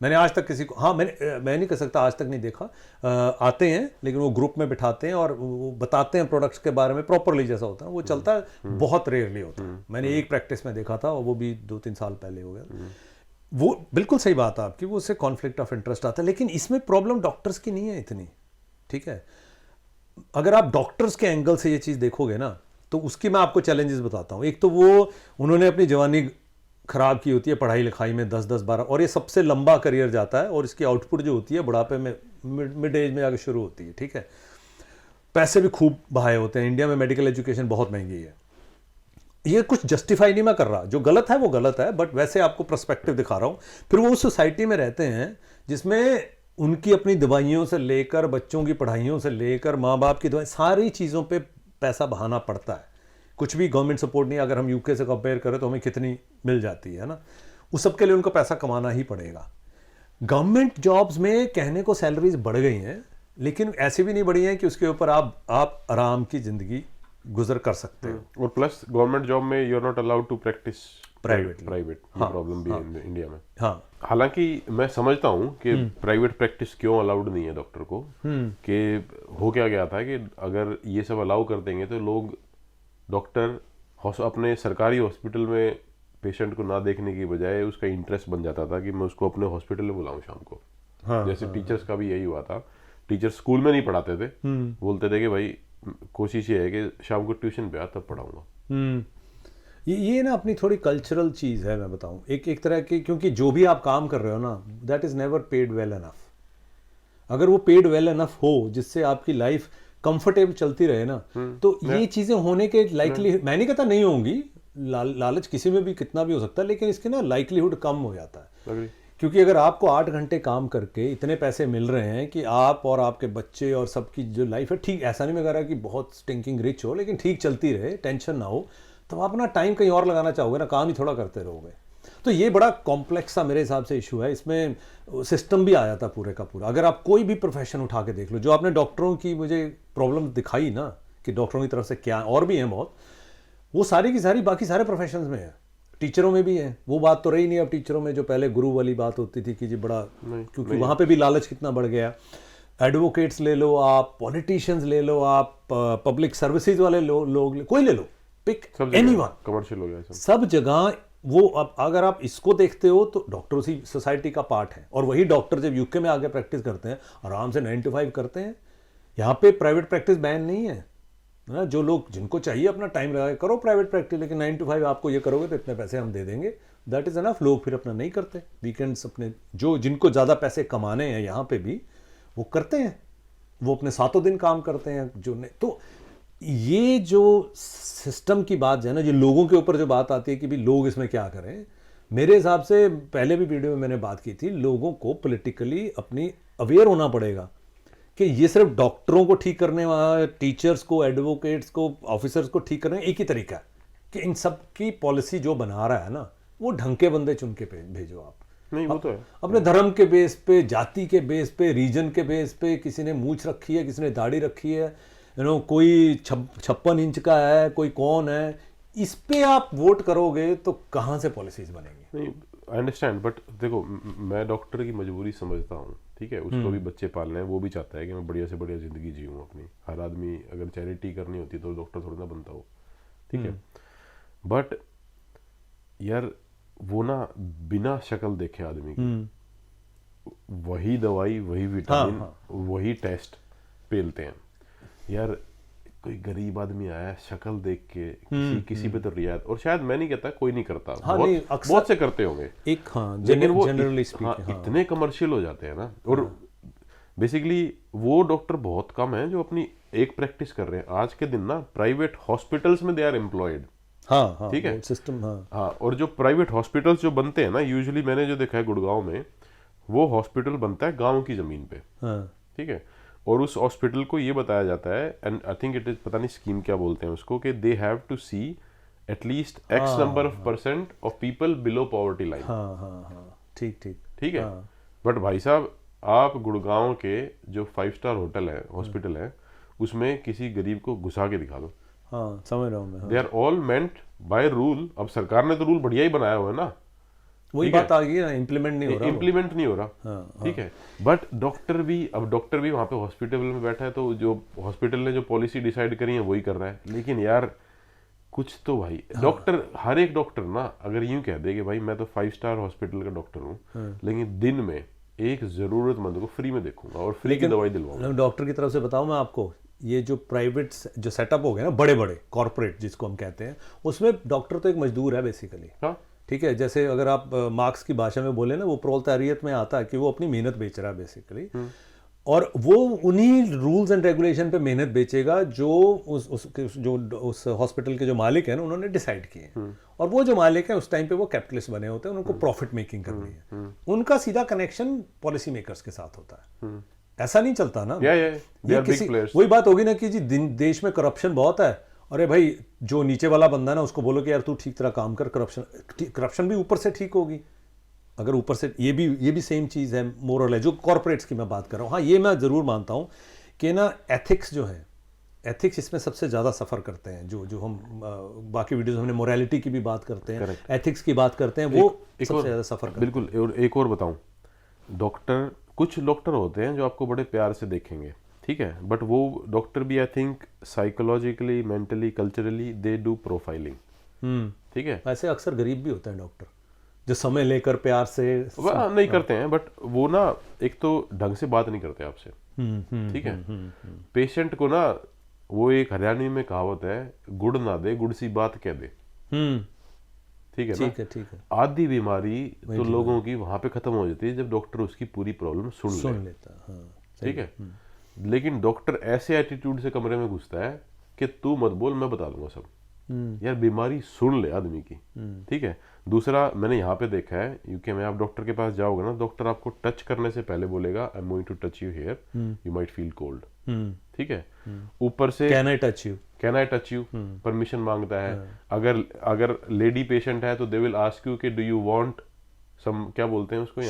मैंने आज तक किसी को, हाँ मैं नहीं कह सकता आज तक नहीं देखा, आते हैं लेकिन वो ग्रुप में बिठाते हैं और वो बताते हैं प्रोडक्ट्स के बारे में प्रॉपरली, जैसा होता है वो चलता है, बहुत रेयरली होता है। मैंने एक प्रैक्टिस में देखा था और वो भी 2-3 साल पहले हो गया। वो बिल्कुल सही बात है आपकी, वो उससे कॉन्फ्लिक्ट ऑफ इंटरेस्ट आता है। लेकिन इसमें प्रॉब्लम डॉक्टर्स की नहीं है इतनी, ठीक है। अगर आप डॉक्टर्स के एंगल से ये चीज़ देखोगे ना, तो उसकी मैं आपको चैलेंजेस बताता हूँ। एक तो वो उन्होंने अपनी जवानी खराब की होती है पढ़ाई लिखाई में, 10-12, और ये सबसे लंबा करियर जाता है और इसकी आउटपुट जो होती है बुढ़ापे में, मिड एज में आगे शुरू होती है, ठीक है। पैसे भी खूब बहाए होते हैं। इंडिया में मेडिकल एजुकेशन बहुत महंगी है। ये कुछ जस्टिफाई नहीं मैं कर रहा, जो गलत है वो गलत है, बट वैसे आपको पर्सपेक्टिव दिखा रहा हूँ। फिर वो उस सोसाइटी में रहते हैं जिसमें उनकी अपनी दवाइयों से लेकर, बच्चों की पढ़ाइयों से लेकर, माँ बाप की दवाई, सारी चीज़ों पे पैसा बहाना पड़ता है। कुछ भी गवर्नमेंट सपोर्ट नहीं, अगर हम यूके से कंपेयर करें तो हमें कितनी मिल जाती है ना, उस सब के लिए उनको पैसा कमाना ही पड़ेगा। गवर्नमेंट जॉब्स में कहने को सैलरीज बढ़ गई हैं, लेकिन ऐसे भी नहीं बढ़ी हैं कि उसके ऊपर आप आराम की जिंदगी गुजर कर सकते हो। और प्लस गवर्नमेंट जॉब में you are not allowed to practice private problem भी है इंडिया में। हाँ, हालांकि मैं समझता हूँ कि प्राइवेट प्रैक्टिस क्यों अलाउड नहीं है डॉक्टर को, कि हो क्या गया था कि अगर ये सब अलाउ कर देंगे तो लोग डॉक्टर अपने सरकारी हॉस्पिटल में पेशेंट को ना देखने की बजाय उसका इंटरेस्ट बन जाता था कि मैं उसको अपने हॉस्पिटल में बुलाऊं शाम को। जैसे टीचर्स का भी यही हुआ था, टीचर्स स्कूल में नहीं पढ़ाते थे, बोलते थे कि भाई कोशिश ये है कि शाम को ट्यूशन पे आ तब पढ़ाऊंगा। ये ना अपनी थोड़ी कल्चरल चीज़ है, मैं बताऊं, एक तरह की, क्योंकि जो भी आप काम कर रहे हो ना, that is never paid well enough. अगर वो पेड वेल एनफ हो जिससे आपकी लाइफ कंफर्टेबल चलती रहे ना, तो ये चीज़ें होने के लाइकली, मैं नहीं कहता नहीं होंगी, लालच किसी में भी कितना भी हो सकता है, लेकिन इसके ना लाइकलीहुड कम हो जाता है। क्योंकि अगर आपको 8 घंटे काम करके इतने पैसे मिल रहे हैं कि आप और आपके बच्चे और सबकी जो लाइफ है, ठीक, ऐसा नहीं मैं कह रहा कि बहुत स्टिंकिंग रिच हो, लेकिन ठीक चलती रहे, टेंशन ना हो, तो आप अपना टाइम कहीं और लगाना चाहोगे ना, काम ही थोड़ा करते रहोगे। तो ये बड़ा कॉम्प्लेक्स सा मेरे हिसाब से इशू है, इसमें सिस्टम भी आ जाता पूरे का पूरा। अगर आप कोई भी प्रोफेशन उठा के देख लो, जो आपने डॉक्टरों की मुझे प्रॉब्लम दिखाई ना कि डॉक्टरों की तरफ से क्या, और भी हैं बहुत, वो सारी की सारी बाकी सारे प्रोफेशंस में है, टीचरों में भी है। वो बात तो रही नहीं अब टीचरों में, जो पहले गुरु वाली बात होती थी कि जी बड़ा, क्योंकि वहाँ पे भी लालच कितना बढ़ गया। एडवोकेट्स ले लो आप, पॉलिटिशियंस ले लो आप, पब्लिक सर्विसेज वाले लोग कोई ले लो, पिक एनीवन, कमर्शियल हो गया सब जगह वो। अब अगर आप इसको देखते हो तो डॉक्टर उसी सोसाइटी का पार्ट है, और वही डॉक्टर जब यूके में आके प्रैक्टिस करते हैं आराम से 9 to 5 करते हैं। यहाँ पे प्राइवेट प्रैक्टिस बैन नहीं है ना, जो लोग जिनको चाहिए अपना टाइम लगा करो प्राइवेट प्रैक्टिस, लेकिन 9 to 5 आपको ये करोगे तो इतने पैसे हम दे देंगे, दैट इज एनफ। लोग फिर अपना नहीं करते, वीकेंड्स अपने, जो जिनको ज़्यादा पैसे कमाने हैं यहाँ पे भी वो करते हैं, वो अपने 7 दिन काम करते हैं, जो नहीं। तो ये जो सिस्टम की बात है ना, जो लोगों के ऊपर जो बात आती है कि भी लोग इसमें क्या करें, मेरे हिसाब से पहले भी वीडियो में मैंने बात की थी, लोगों को पॉलिटिकली अपनी अवेयर होना पड़ेगा कि ये सिर्फ डॉक्टरों को ठीक करने वाला, टीचर्स को, एडवोकेट्स को, ऑफिसर्स को ठीक करने एक ही तरीका है कि इन सब की पॉलिसी जो बना रहा है ना, वो ढंग के बंदे चुन के भेजो आप। नहीं, वो तो है। अपने धर्म के बेस पे, जाति के बेस पे, रीजन के बेस पे, किसी ने मूंछ रखी है, किसी ने दाढ़ी रखी है, कोई 56 इंच का है, कोई कौन है, इस पे आप वोट करोगे तो कहाँ से पॉलिसीज बनेंगी? नहीं, आई अंडरस्टैंड, बट देखो मैं डॉक्टर की मजबूरी समझता हूँ, ठीक है, उसको भी बच्चे पालने हैं, वो भी चाहता है कि मैं बढ़िया से बढ़िया जिंदगी जीऊँ अपनी। हर आदमी अगर चैरिटी करनी होती तो डॉक्टर थोड़ा ना बनता हो, ठीक है। बट यार वो ना बिना शक्ल देखे आदमी की वही दवाई, वही विटामिन, वही टेस्ट पेलते हैं यार। कोई गरीब आदमी आया, शक्ल देख के किसी पे तो रियायत, और शायद मैं नहीं कहता कोई नहीं करता, बहुत से करते होंगे एक, लेकिन वो इतने कमर्शियल हो जाते हैं ना, और बेसिकली वो डॉक्टर बहुत कम है जो अपनी एक प्रैक्टिस कर रहे हैं। आज के दिन ना प्राइवेट हॉस्पिटल्स में दे आर एम्प्लॉयड, ठीक है, सिस्टम। हाँ, और जो प्राइवेट हॉस्पिटल्स जो बनते हैं ना, यूजुअली मैंने जो देखा है गुड़गांव में, वो हॉस्पिटल बनता है गांव की जमीन पे, ठीक है, और उस हॉस्पिटल को ये बताया जाता है, and I think it is, पता नहीं स्कीम क्या बोलते हैं उसको, कि they have to see at least x number of % of people below poverty line. ठीक है। बट भाई साहब, आप गुड़गांव के जो 5 स्टार होटल है, हॉस्पिटल है, उसमें किसी गरीब को घुसा के दिखा दो। समझ रहा हूं मैं। They are all meant by rule. अब सरकार ने तो रूल बढ़िया ही बनाया हुआ है ना, वही बात आ गई ना, इम्प्लीमेंट नहीं हो रहा, ठीक है। बट डॉक्टर भी वहाँ पे हॉस्पिटल में बैठा है, तो जो हॉस्पिटल ने जो पॉलिसी डिसाइड करी है वही कर रहा है। लेकिन यार कुछ तो भाई, डॉक्टर, हर एक डॉक्टर ना अगर यूं कह दे कि भाई मैं तो 5 स्टार हॉस्पिटल का डॉक्टर हूँ, लेकिन दिन में एक जरूरतमंद को फ्री में देखूंगा और फ्री की दवाई दिलवाऊंगा। डॉक्टर की तरफ से बताऊं मैं आपको, ये जो प्राइवेट जो सेटअप हो गया ना, बड़े बड़े कॉर्पोरेट जिसको हम कहते हैं, उसमें डॉक्टर तो एक मजदूर है बेसिकली। ठीक है, जैसे अगर आप मार्क्स की भाषा में बोले ना, वो प्रोलेटारिएट में आता है कि वो अपनी मेहनत बेच रहा है बेसिकली, और वो उन्हीं रूल्स एंड रेगुलेशन पे मेहनत बेचेगा जो उस हॉस्पिटल के जो मालिक है ना, उन्होंने डिसाइड किए। और वो जो मालिक है उस टाइम पे वो कैपिटलिस्ट बने होते हैं, उनको प्रॉफिट मेकिंग करनी है, उनका सीधा कनेक्शन पॉलिसी मेकर्स के साथ होता है। ऐसा नहीं चलता ना, वही बात होगी ना कि जी देश में करप्शन बहुत है, अरे भाई जो नीचे वाला बंदा है ना, उसको बोलो कि यार तू ठीक तरह काम कर, करप्शन भी ऊपर से ठीक होगी। अगर ऊपर से ये भी सेम चीज़ है, मोरल है, जो कॉर्पोरेट्स की मैं बात कर रहा हूँ। हाँ, ये मैं ज़रूर मानता हूँ कि ना एथिक्स जो है, एथिक्स इसमें सबसे ज़्यादा सफ़र करते हैं। जो हम बाकी वीडियोस हमने मोरालिटी की भी बात करते हैं, एथिक्स की बात करते हैं, वो सबसे ज़्यादा सफ़र करते हैं। बिल्कुल। और एक और बताऊं, डॉक्टर, कुछ डॉक्टर होते हैं जो आपको बड़े प्यार से देखेंगे, ठीक है, बट वो डॉक्टर भी I think psychologically, mentally, culturally they do profiling, ठीक है। ऐसे अक्सर गरीब भी होते हैं डॉक्टर जो समय लेकर प्यार से वह नहीं करते हैं, बट वो ना एक तो ढंग से बात नहीं करते आपसे, ठीक है। पेशेंट को ना, वो एक हरियाणवी में कहावत है, गुड़ ना दे गुड़ सी बात कह दे, ठीक है ना। ठीक है। आधी बीमारी तो लोगों की वहां पे खत्म हो जाती है जब डॉक्टर उसकी पूरी प्रॉब्लम सुन लेता है, ठीक है। लेकिन डॉक्टर ऐसे एटीट्यूड से कमरे में घुसता है कि तू मत बोल, मैं बता दूंगा सब। यार बीमारी सुन ले आदमी की, ठीक है। दूसरा, मैंने यहाँ पे देखा है यूके में, आप डॉक्टर के पास जाओगे ना, डॉक्टर आपको टच करने से पहले बोलेगा I am going to touch you here, you might feel cold, ठीक है। ऊपर से can I touch you permission मांगता है। अगर लेडी पेशेंट है तो दे विल आस्क यू कि डू यू वांट सम, क्या बोलते हैं उसको,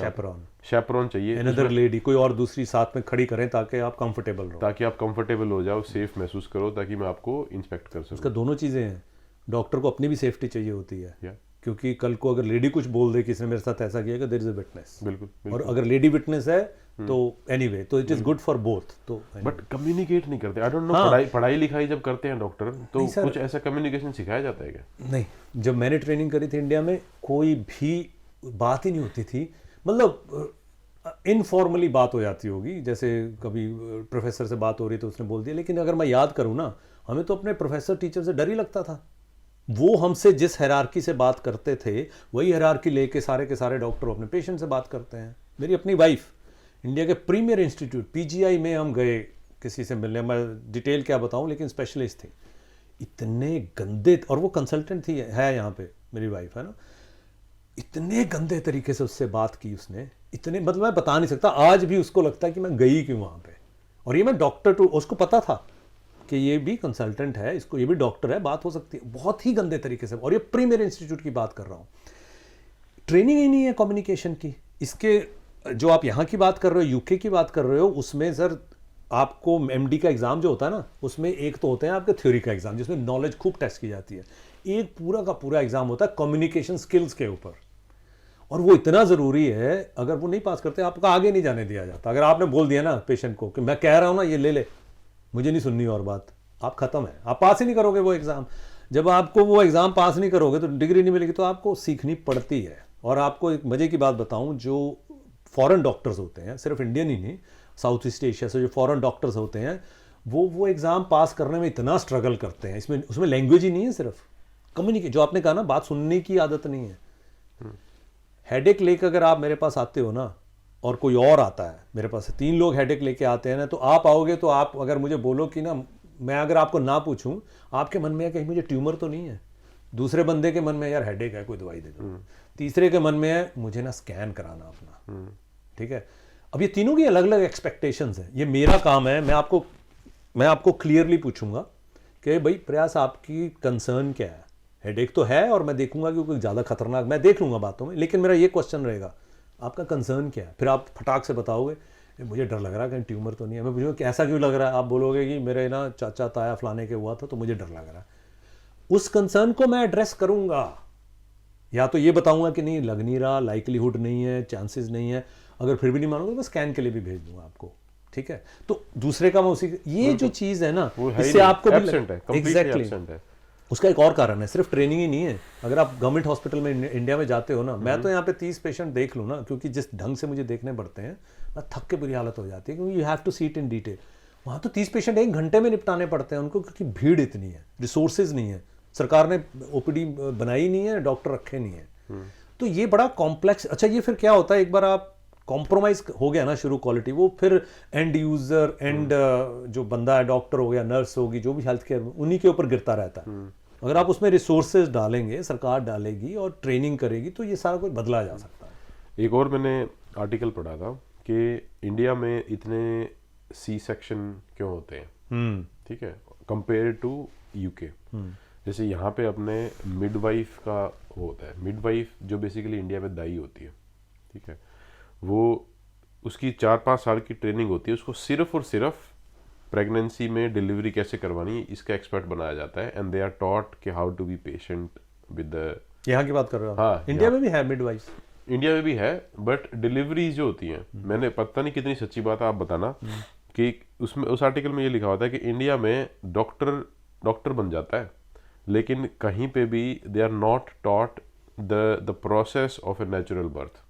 शैपरॉन चाहिए, अनदर लेडी, कोई और दूसरी साथ में खड़ी करें ताकि आप कंफर्टेबल हो जाओ, सेफ महसूस करो, ताकि मैं आपको इंस्पेक्ट कर सकूं। उसका दोनों चीजें हैं। डॉक्टर को अपनी भी सेफ्टी चाहिए होती है, क्योंकि कल को अगर लेडी कुछ बोल दे कि इसने मेरे साथ ऐसा किया, देयर इज अ विटनेस, बिल्कुल। और अगर लेडी विटनेस है तो एनीवे, तो it is good for both. तो बट कम्युनिकेट नहीं करते, आई डोंट नो। पढ़ाई लिखाई जब करते हैं डॉक्टर तो कुछ ऐसा कम्युनिकेशन सिखाया जाता है क्या? नहीं, जब मैंने ट्रेनिंग करी थी इंडिया में, कोई भी बात ही नहीं होती थी। मतलब इनफॉर्मली बात हो जाती होगी, जैसे कभी प्रोफेसर से बात हो रही तो उसने बोल दिया, लेकिन अगर मैं याद करूँ ना, हमें तो अपने प्रोफेसर टीचर से डर ही लगता था। वो हमसे जिस हायरार्की से बात करते थे, वही हायरार्की लेके सारे के सारे डॉक्टर अपने पेशेंट से बात करते हैं। मेरी अपनी वाइफ, इंडिया के प्रीमियर इंस्टीट्यूट पीजीआई में हम गए किसी से मिलने, मैं डिटेल क्या बताऊं, लेकिन स्पेशलिस्ट थे, इतने गंदे, और वो कंसल्टेंट थी, है यहाँ पे मेरी वाइफ है ना, इतने गंदे तरीके से उससे बात की उसने, इतने, मतलब मैं बता नहीं सकता, आज भी उसको लगता है कि मैं गई क्यों वहाँ पे। और ये मैं डॉक्टर टू, उसको पता था कि ये भी कंसल्टेंट है, इसको, ये भी डॉक्टर है, बात हो सकती है, बहुत ही गंदे तरीके से। और ये प्रीमियर इंस्टीट्यूट की बात कर रहा हूँ। ट्रेनिंग ही नहीं है कम्युनिकेशन की। इसके जो आप यहाँ की बात कर रहे हो, यूके की बात कर रहे हो, उसमें सर आपको एमडी का एग्जाम जो होता है ना, उसमें एक तो होते हैं आपके थ्योरी का एग्जाम जिसमें नॉलेज खूब टेस्ट की जाती है, एक पूरा का पूरा एग्जाम होता है कम्युनिकेशन स्किल्स के ऊपर, और वो इतना ज़रूरी है। अगर वो नहीं पास करते, आपका आगे नहीं जाने दिया जाता। अगर आपने बोल दिया ना पेशेंट को कि मैं कह रहा हूँ ना, ये ले ले, मुझे नहीं सुननी और बात, आप खत्म है, आप पास ही नहीं करोगे वो एग्ज़ाम। जब आपको वो एग्ज़ाम पास नहीं करोगे तो डिग्री नहीं मिलेगी, तो आपको सीखनी पड़ती है। और आपको एक मज़े की बात बताऊं, जो फॉरेन डॉक्टर्स होते हैं, सिर्फ इंडियन ही नहीं, साउथ ईस्ट एशिया से जो फॉरेन डॉक्टर्स होते हैं, वो एग्ज़ाम पास करने में इतना स्ट्रगल करते हैं। उसमें लैंग्वेज ही नहीं है, सिर्फ कम्युनिकेट, जो आपने कहा ना, बात सुनने की आदत नहीं है। हेडेक लेकर अगर आप मेरे पास आते हो ना, और कोई और आता है मेरे पास, 3 लोग हेडेक लेके आते हैं ना, तो आप आओगे तो आप अगर मुझे बोलो कि ना, मैं अगर आपको ना पूछूं, आपके मन में है कहीं मुझे ट्यूमर तो नहीं है, दूसरे बंदे के मन में यार हेडेक है, कोई दवाई दे दो, तीसरे के मन में है मुझे ना स्कैन कराना अपना, ठीक है। अब ये तीनों की अलग अलग एक्सपेक्टेशंस है। ये मेरा काम है, मैं आपको क्लियरली पूछूंगा कि भाई प्रयास, आपकी कंसर्न क्या है? हेडेक तो है, और मैं देखूंगा कि कोई ज़्यादा खतरनाक, मैं देख लूंगा बातों में, लेकिन मेरा ये क्वेश्चन रहेगा, आपका कंसर्न क्या है? फिर आप फटाक से बताओगे मुझे डर लग रहा है कहीं ट्यूमर तो नहीं है। मैं पूछूंगा कि ऐसा क्यों लग रहा है? आप बोलोगे कि मेरे ना चाचा ताया फलाने के हुआ था तो मुझे डर लग रहा है। उस कंसर्न को मैं एड्रेस करूंगा, या तो ये बताऊंगा कि नहीं लग नहीं रहा, लाइकलीहुड नहीं है, चांसेस नहीं है। अगर फिर भी नहीं मानोगे तो मैं स्कैन के लिए भी भेज दूंगा आपको, ठीक है। तो दूसरे का मैं उसी, ये जो चीज़ है ना, इससे आपको भी एग्जैक्टली उसका एक और कारण है, सिर्फ ट्रेनिंग ही नहीं है। अगर आप गवर्नमेंट हॉस्पिटल में इंडिया में जाते हो ना, मैं तो यहाँ पे 30 पेशेंट देख लूँ ना, क्योंकि जिस ढंग से मुझे देखने पड़ते हैं, मैं थक के बुरी हालत हो जाती है, क्योंकि you have to see it in detail. वहाँ तो 30 पेशेंट 1 घंटे में निपटाने पड़ते हैं उनको, क्योंकि भीड़ इतनी है, रिसोर्सेज नहीं है, सरकार ने ओपीडी बनाई नहीं है, डॉक्टर रखे नहीं है। तो ये बड़ा कॉम्प्लेक्स। अच्छा, ये फिर क्या होता है, एक बार आप कॉम्प्रोमाइज हो गया ना शुरू क्वालिटी, वो फिर एंड यूजर, एंड जो बंदा है, डॉक्टर हो गया, नर्स होगी, जो भी हेल्थ केयर, उन्हीं के ऊपर गिरता रहता है। अगर आप उसमें रिसोर्सेज डालेंगे, सरकार डालेगी और ट्रेनिंग करेगी, तो ये सारा कुछ बदला जा सकता है। एक और मैंने आर्टिकल पढ़ा था कि इंडिया में इतने सी सेक्शन क्यों होते हैं, ठीक है, कंपेयर टू यूके। जैसे यहाँ पे अपने मिडवाइफ का होता है, मिडवाइफ जो बेसिकली इंडिया में दाई होती है, ठीक है, वो उसकी 4-5 साल की ट्रेनिंग होती है, उसको सिर्फ और सिर्फ प्रेगनेंसी में डिलीवरी कैसे करवानी है इसका एक्सपर्ट बनाया जाता है, एंड दे आर टॉट कि how to be patient with the. यहाँ की बात कर रहे हो? हाँ, इंडिया में भी है मिडवाइफ? इंडिया में भी है, बट डिलीवरी जो होती हैं, मैंने पता नहीं कितनी सच्ची बात है, आप बताना, कि उसमें उस आर्टिकल में ये लिखा होता है कि इंडिया में डॉक्टर बन जाता है, लेकिन कहीं पे भी they are not taught the process of a natural birth.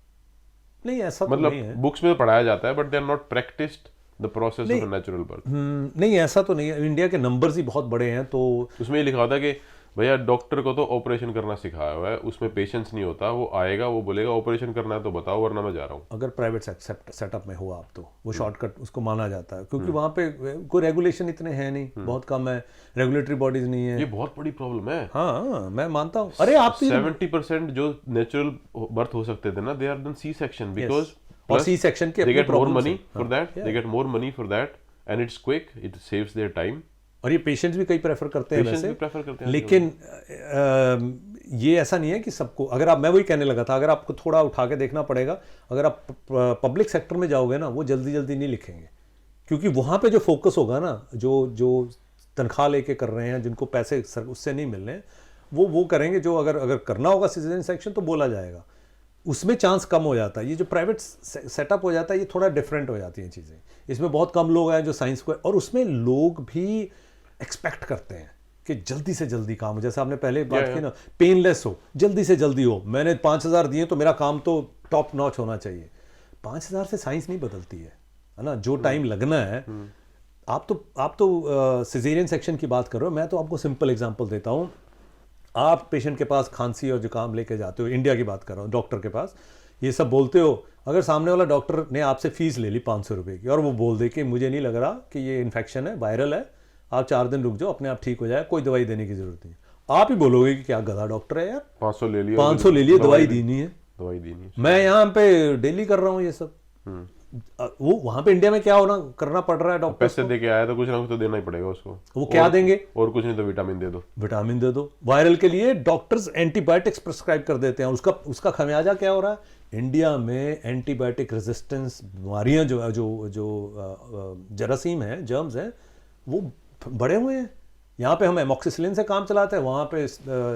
नहीं, ऐसा मतलब तो नहीं है। बुक्स में पढ़ाया जाता है, but they are not practised the process of a natural birth. नहीं, ऐसा तो नहीं है। इंडिया के नंबर्स ही बहुत बड़े हैं, तो उसमें ये लिखा होता है कि भैया डॉक्टर को तो ऑपरेशन करना सिखाया हुआ है, उसमें पेशेंस नहीं होता, वो आएगा वो बोलेगा ऑपरेशन करना है तो बताओ वरना मैं जा रहा हूँ। अगर प्राइवेट सेटअप में हो आप, तो वो शॉर्टकट उसको माना जाता है, क्योंकि वहाँ पे कोई रेगुलेशन इतने हैं नहीं, बहुत कम है, रेगुलेटरी बॉडीज नहीं है। ये बहुत बड़ी प्रॉब्लम है। हाँ, मैं मानता हूँ। अरे आप 70% जो नेचुरल बर्थ हो सकते थे ना, they are done C section, because और सी सेक्शन के they get more money for that, they get more money for that, and it's quick, it saves their time, और ये पेशेंट्स भी कई प्रेफर करते हैं वैसे, प्रेफर करते हैं। लेकिन ये ऐसा नहीं है कि सबको। अगर आप, मैं वही कहने लगा था, अगर आपको थोड़ा उठा के देखना पड़ेगा, अगर आप पब्लिक सेक्टर में जाओगे ना, वो जल्दी जल्दी नहीं लिखेंगे, क्योंकि वहाँ पे जो फोकस होगा ना, जो तनख्वाह लेके कर रहे हैं, जिनको पैसे उससे नहीं मिल रहे हैं, वो करेंगे। जो अगर करना होगा सिटीजन सेक्शन तो बोला जाएगा, उसमें चांस कम हो जाता है। ये जो प्राइवेट सेटअप हो जाता है, ये थोड़ा डिफरेंट हो जाती हैं चीज़ें। इसमें बहुत कम लोग हैं जो साइंस को, और उसमें लोग भी एक्सपेक्ट करते हैं कि जल्दी से जल्दी काम हो। जैसे आपने पहले बात की ना, पेनलेस हो, जल्दी से जल्दी हो। मैंने 5,000 दिए तो मेरा काम तो टॉप नॉच होना चाहिए। 5,000 से साइंस नहीं बदलती है ना, जो टाइम लगना है। आप तो सिजेरियन सेक्शन की बात कर रहे हो, मैं तो आपको सिंपल एग्जांपल देता हूँ। आप पेशेंट के पास खांसी और जुकाम लेके जाते हो, इंडिया की बात कर रहा हूँ, डॉक्टर के पास ये सब बोलते हो। अगर सामने वाला डॉक्टर ने आपसे फीस ले ली 500 रुपये की, और वो बोल दे कि मुझे नहीं लग रहा कि ये इन्फेक्शन है, वायरल है, आप 4 दिन रुक जाओ, अपने आप ठीक हो जाए, कोई दवाई देने की जरूरत नहीं। आप ही बोलोगे कि क्या गधा डॉक्टर है यार, 500 ले लिए, दवाई दी नहीं है। मैं यहाँ पे डेली कर रहा हूँ ये सब। वो वहां पे इंडिया में क्या करना पड़ रहा है, डॉक्टर पैसे दे के आया तो कुछ ना कुछ तो देना ही पड़ेगा उसको। वो क्या देंगे? और कुछ नहीं तो विटामिन दे दो। वायरल के लिए डॉक्टर्स एंटीबायोटिक्स प्रिस्क्राइब कर देते हैं, उसका खमियाजा क्या हो रहा है? इंडिया में एंटीबायोटिक रेजिस्टेंस बीमारियां जो जरासीम है, जर्म्स हैं, वो बड़े हुए हैं। यहाँ पे हम एमॉक्सिसिलिन से काम चलाते हैं, वहाँ पे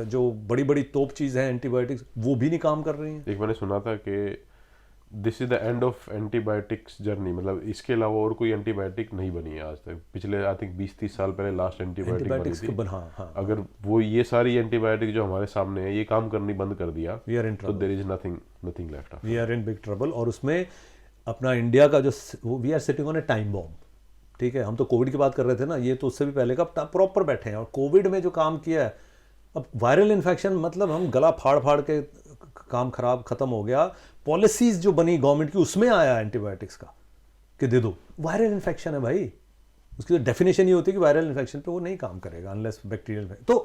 जो बड़ी बड़ी तोप चीज़ है एंटीबायोटिक्स, वो भी नहीं काम कर रही हैं। एक मैंने सुना था कि this is the end of antibiotics journey, मतलब इसके अलावा और कोई एंटीबायोटिक नहीं बनी है आज तक। पिछले आई थिंक 20-30 साल पहले लास्ट एंटीबायोटिक बनी थी। हाँ। अगर वो ये सारी एंटीबायोटिक जो हमारे सामने है ये काम करनी बंद कर दिया, तो there is nothing left. We are in big trouble. और उसमें अपना इंडिया का जो we are sitting on a time bomb. ठीक है, हम तो कोविड की बात कर रहे थे ना, ये तो उससे भी पहले का प्रॉपर बैठे हैं। और कोविड में जो काम किया है, अब वायरल इन्फेक्शन, मतलब हम गला फाड़ के काम खत्म हो गया। पॉलिसीज जो बनी गवर्नमेंट की, उसमें आया एंटीबायोटिक्स का कि दे दो। वायरल इन्फेक्शन है भाई, उसकी तो डेफिनेशन ये होती है कि वायरल इन्फेक्शन पे वो नहीं काम करेगा अनलेस बैक्टीरियल। तो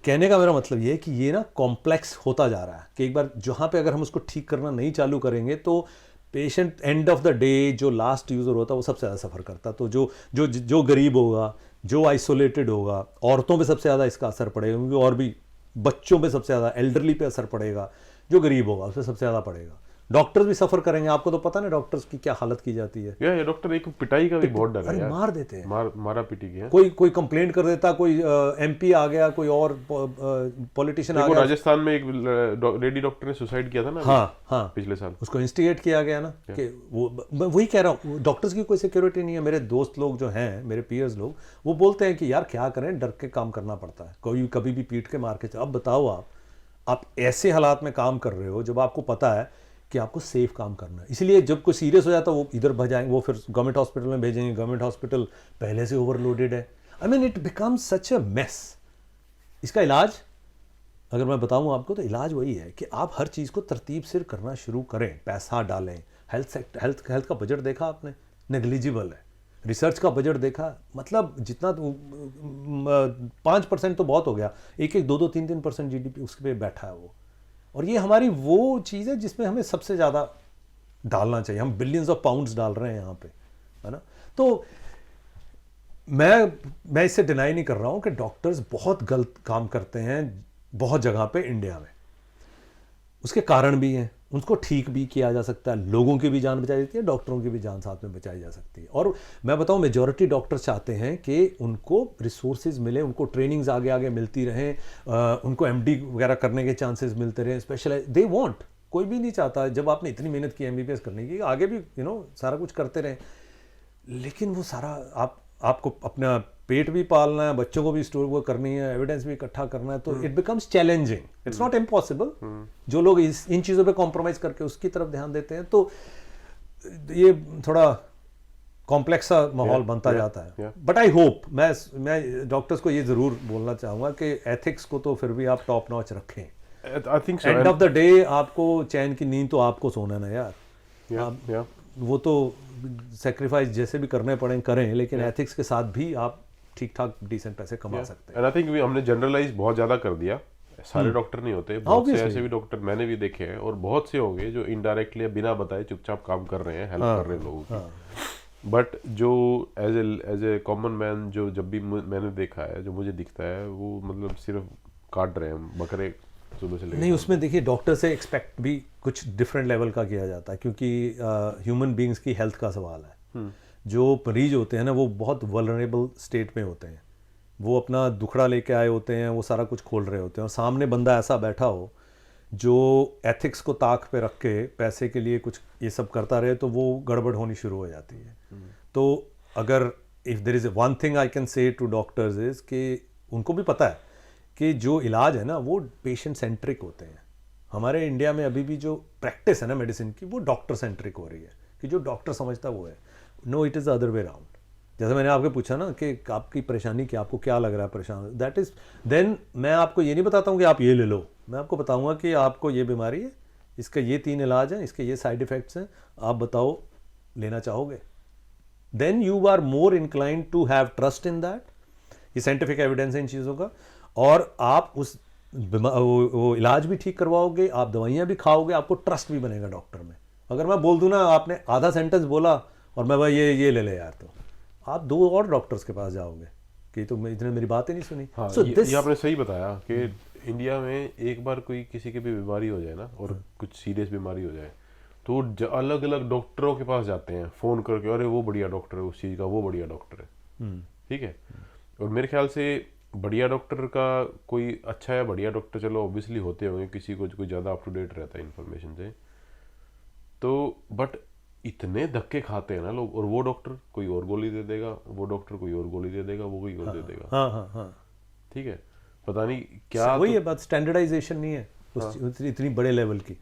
कहने का मेरा मतलब ये है कि ये ना कॉम्प्लेक्स होता जा रहा है, कि एक बार जहाँ पे अगर हम उसको ठीक करना नहीं चालू करेंगे तो patient end of the day जो लास्ट यूज़र होता है वो सबसे ज़्यादा सफ़र करता है। तो जो गरीब होगा, जो आइसोलेटेड होगा, औरतों पे सबसे ज़्यादा इसका असर पड़ेगा, क्योंकि और भी बच्चों पे सबसे ज़्यादा, एल्डरली पे असर पड़ेगा। जो गरीब होगा उस पर सबसे ज़्यादा पड़ेगा। डॉक्टर्स भी सफर करेंगे, आपको तो पता ना डॉक्टर्स की क्या हालत की जाती है। ये डॉक्टर एक पिटाई का भी बहुत डर है यार, मार देते हैं, मारा पीटी की है। कोई कंप्लेंट कर देता, कोई एमपी आ गया, कोई और पॉलिटिशियन आ गया। राजस्थान में एक लेडी डॉक्टर ने सुसाइड किया था ना। हाँ, पिछले साल उसको इंस्टिगेट किया गया ना, कि मैं वही कह रहा हूँ, डॉक्टर्स की कोई सिक्योरिटी नहीं है। मेरे दोस्त लोग जो हैं, मेरे पीयर्स लोग, वो बोलते हैं कि यार क्या करें, डर के काम करना पड़ता है, कोई कभी भी पीट के मार के। अब बताओ, आप ऐसे हालात में काम कर रहे हो जब आपको पता है कि आपको सेफ काम करना है। इसलिए जब कोई सीरियस हो जाता है, वो इधर भजाएंगे, वो फिर गवर्नमेंट हॉस्पिटल में भेजेंगे। गवर्नमेंट हॉस्पिटल पहले से ओवरलोडेड है। I mean it becomes such a mess. इसका इलाज अगर मैं बताऊं आपको, तो इलाज वही है कि आप हर चीज़ को तरतीब से करना शुरू करें, पैसा डालें। हेल्थ का बजट देखा आपने, नेग्लिजिबल है। रिसर्च का बजट देखा, मतलब जितना 5% तो बहुत हो गया, 1-2, 3% GDP उसके पे बैठा है वो। और ये हमारी वो चीज़ है जिसमें हमें सबसे ज़्यादा डालना चाहिए। हम बिलियंस ऑफ पाउंड्स डाल रहे हैं यहाँ पे, है ना। तो मैं इससे डिनाई नहीं कर रहा हूँ कि डॉक्टर्स बहुत गलत काम करते हैं बहुत जगह पे इंडिया में। उसके कारण भी हैं, उसको ठीक भी किया जा सकता है, लोगों की भी जान बचाई जाती है, डॉक्टरों की भी जान साथ में बचाई जा सकती है। और मैं बताऊं मेजॉरिटी डॉक्टर चाहते हैं कि उनको रिसोर्सेज मिले, उनको ट्रेनिंग्स आगे आगे मिलती रहें, उनको एमडी वगैरह करने के चांसेस मिलते रहें, स्पेशलाइज दे वांट। कोई भी नहीं चाहता जब आपने इतनी मेहनत की एमबीबीएस करने की, आगे भी सारा कुछ करते रहें, लेकिन वो सारा आपको अपना पेट भी पालना है, बच्चों को भी स्टोर वो करनी है, एविडेंस भी इकट्ठा करना है, तो it becomes challenging, it's not impossible. जो लोग इन चीज़ों पे कॉम्प्रोमाइज़ करके उसकी तरफ ध्यान देते हैं, तो ये थोड़ा कॉम्प्लेक्स सा माहौल बनता जाता है। बट आई होप, मैं डॉक्टर्स को ये ज़रूर बोलना चाहूँगा कि एथिक्स को तो फिर भी आप टॉप नॉच रखें। I think so. End of the day आपको चैन की नींद तो आपको सोना ना यार, वो तो सेक्रीफाइस जैसे भी करने पड़े करें, लेकिन एथिक्स के साथ भी आप ठीक ठाक डिसेंट पैसे कमा सकते हैं। एंड आई थिंक हमने जनरलाइज बहुत ज़्यादा कर दिया, सारे डॉक्टर नहीं होते, बहुत से ऐसे भी डॉक्टर मैंने भी देखे हैं, और बहुत से होंगे जो इनडायरेक्टली बिना बताए चुपचाप काम कर रहे हैं, हेल्प कर रहे हैं लोगों की। बट जो एज ए कॉमन मैन, जो जब भी मैंने देखा है, जो मुझे दिखता है, वो मतलब सिर्फ काट रहे हैं बकरे सुबह से लेकर। नहीं, उसमें देखिए डॉक्टर से एक्सपेक्ट भी कुछ डिफरेंट लेवल का किया जाता है, क्योंकि ह्यूमन बींग्स की हेल्थ का सवाल है। जो मरीज होते हैं ना, वो बहुत वल्नरेबल स्टेट में होते हैं, वो अपना दुखड़ा लेके आए होते हैं, वो सारा कुछ खोल रहे होते हैं, और सामने बंदा ऐसा बैठा हो जो एथिक्स को ताक पे रख के पैसे के लिए कुछ ये सब करता रहे, तो वो गड़बड़ होनी शुरू हो जाती है। तो अगर if there is one thing I can say to doctors is कि उनको भी पता है कि जो इलाज है ना वो पेशेंट सेंट्रिक होते हैं। हमारे इंडिया में अभी भी जो प्रैक्टिस है ना मेडिसिन की, वो डॉक्टर सेंट्रिक हो रही है, कि जो डॉक्टर समझता वो है। No, it is the other way round. जैसे मैंने आपको पूछा ना कि आपकी परेशानी क्या, आपको क्या लग रहा है परेशान, दैट इज़ देन मैं आपको ये नहीं बताता हूँ कि आप ये ले लो, मैं आपको बताऊँगा कि आपको ये बीमारी है, इसका ये 3 इलाज हैं, इसके ये साइड इफ़ेक्ट्स हैं, आप बताओ लेना चाहोगे। Then you are more inclined to have trust in that. ये साइंटिफिक एविडेंस है इन चीज़ों का, और आप उस वो इलाज भी ठीक करवाओगे, आप दवाइयाँ भी खाओगे, आपको ट्रस्ट भी बनेगा डॉक्टर में। अगर मैं बोल दूँ ना, आपने आधा सेंटेंस बोला और मैं भाई ये ले यार, तो आप 2 और डॉक्टर्स के पास जाओगे कि तुम इसने मेरी बात ही नहीं सुनी। हाँ, ये आपने सही बताया कि इंडिया में एक बार कोई किसी की भी बीमारी हो जाए ना, और कुछ सीरियस बीमारी हो जाए, तो अलग अलग डॉक्टरों के पास जाते हैं फ़ोन करके, अरे वो बढ़िया डॉक्टर है उस चीज़ का, वो बढ़िया डॉक्टर है। ठीक है। और मेरे ख्याल से बढ़िया डॉक्टर का कोई अच्छा या बढ़िया डॉक्टर चलो ऑब्वियसली होते होंगे, किसी को कोई ज़्यादा अप टू डेट रहता है इन्फॉर्मेशन से, तो बट इतने धक्के खाते हैं ना लोग, और वो डॉक्टर कोई और गोली दे देगा, वो डॉक्टर कोई और गोली दे देगा, वो कोई और दे देगा। हाँ। ठीक है, पता नहीं क्या, वही है बात, स्टैंडर्डाइजेशन नहीं है इतनी बड़े लेवल की।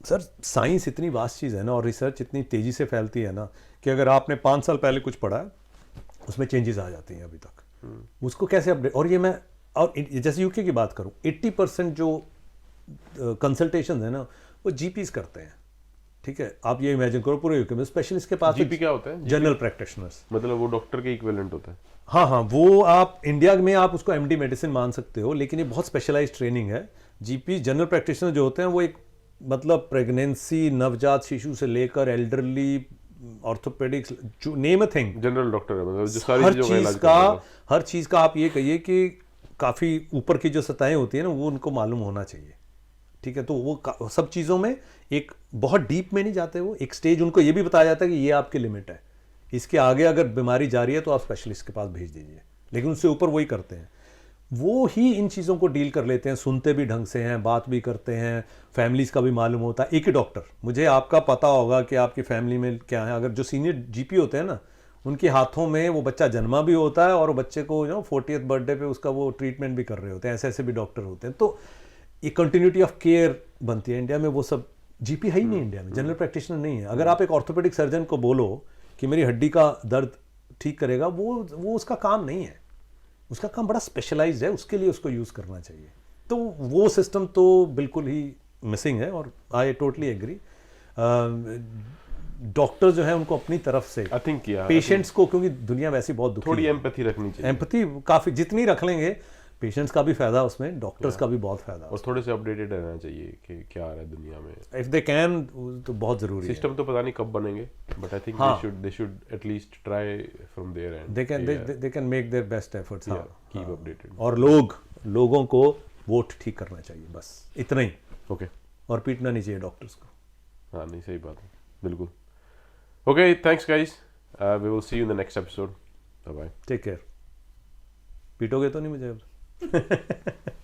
सर साइंस इतनी वास्ट चीज़ है ना, और रिसर्च इतनी तेज़ी से फैलती है ना, कि अगर आपने 5 साल पहले कुछ पढ़ा है, उसमें चेंजेस आ जाती हैं अभी तक। उसको कैसे अपडेट, और ये मैं, और जैसे यूके की बात करूं, 80% जो कंसल्टेशन है ना, वो जीपीज करते हैं। ठीक है, आप ये इमेजिन करो पूरे यूके में स्पेशलिस्ट के पास। जीपी क्या होता है? जनरल प्रैक्टिशनर्स, मतलब वो डॉक्टर के इक्विवेलेंट होता है। हाँ, वो आप इंडिया में आप उसको एमडी मेडिसिन मान सकते हो, लेकिन ये बहुत स्पेशलाइज्ड ट्रेनिंग है। जीपी जनरल प्रैक्टिशनर जो होते हैं, वो एक मतलब प्रेगनेंसी, नवजात शिशु से लेकर elderly, orthopaedics, name a thing, general doctor है, मतलब जो सारी हर चीज़ का आप ये कहिए कि काफ़ी ऊपर की जो सतहें होती है ना, वो उनको मालूम होना चाहिए। ठीक है, तो वो सब चीज़ों में एक बहुत डीप में नहीं जाते, वो एक स्टेज उनको ये भी बताया जाता है कि ये आपकी लिमिट है, इसके आगे अगर बीमारी जा रही है तो आप स्पेशलिस्ट के पास भेज दीजिए, लेकिन उससे ऊपर वही करते हैं। वो ही इन चीज़ों को डील कर लेते हैं, सुनते भी ढंग से हैं, बात भी करते हैं, फैमिलीज़ का भी मालूम होता है। एक ही डॉक्टर, मुझे आपका पता होगा कि आपकी फैमिली में क्या है, अगर जो सीनियर जीपी होते हैं ना, उनके हाथों में वो बच्चा जन्मा भी होता है, और बच्चे को 40th बर्थडे पे उसका वो ट्रीटमेंट भी कर रहे होते हैं, ऐसे भी डॉक्टर होते हैं। तो ये कंटिन्यूटी ऑफ केयर बनती है। इंडिया में वो सब जीपी है ही नहीं, इंडिया में जनरल प्रैक्टिशनर नहीं है। अगर आप एक ऑर्थोपेडिक सर्जन को बोलो कि मेरी हड्डी का दर्द ठीक करेगा, वो उसका काम नहीं है, उसका काम बड़ा स्पेशलाइज्ड है, उसके लिए उसको यूज़ करना चाहिए। तो वो सिस्टम तो बिल्कुल ही मिसिंग है, और आई टोटली एग्री। डॉक्टर जो है उनको अपनी तरफ से आई थिंक पेशेंट्स को, क्योंकि दुनिया वैसी बहुत दुखी, थोड़ी एम्पैथी रखनी चाहिए। एम्पैथी काफ़ी जितनी रख लेंगे, पेशेंट्स का भी फायदा उसमें, डॉक्टर्स का भी बहुत फायदा, और थोड़े से अपडेटेड रहना चाहिए कि क्या आ रहा है दुनिया में, इफ दे कैन, तो बहुत जरूरी है। सिस्टम तो पता नहीं कब बनेंगे, but I think they should at least try from there and they can make their best efforts, keep updated. और लोगों को वोट ठीक करना चाहिए, बस इतना ही। ओके। और पीटना नहीं चाहिए डॉक्टर्स को। हाँ नहीं, सही बात है, बिल्कुल। Okay, thanks guys, we will see you in the next episode. Bye bye, take care. पीटोगे तो नहीं मुझे अब?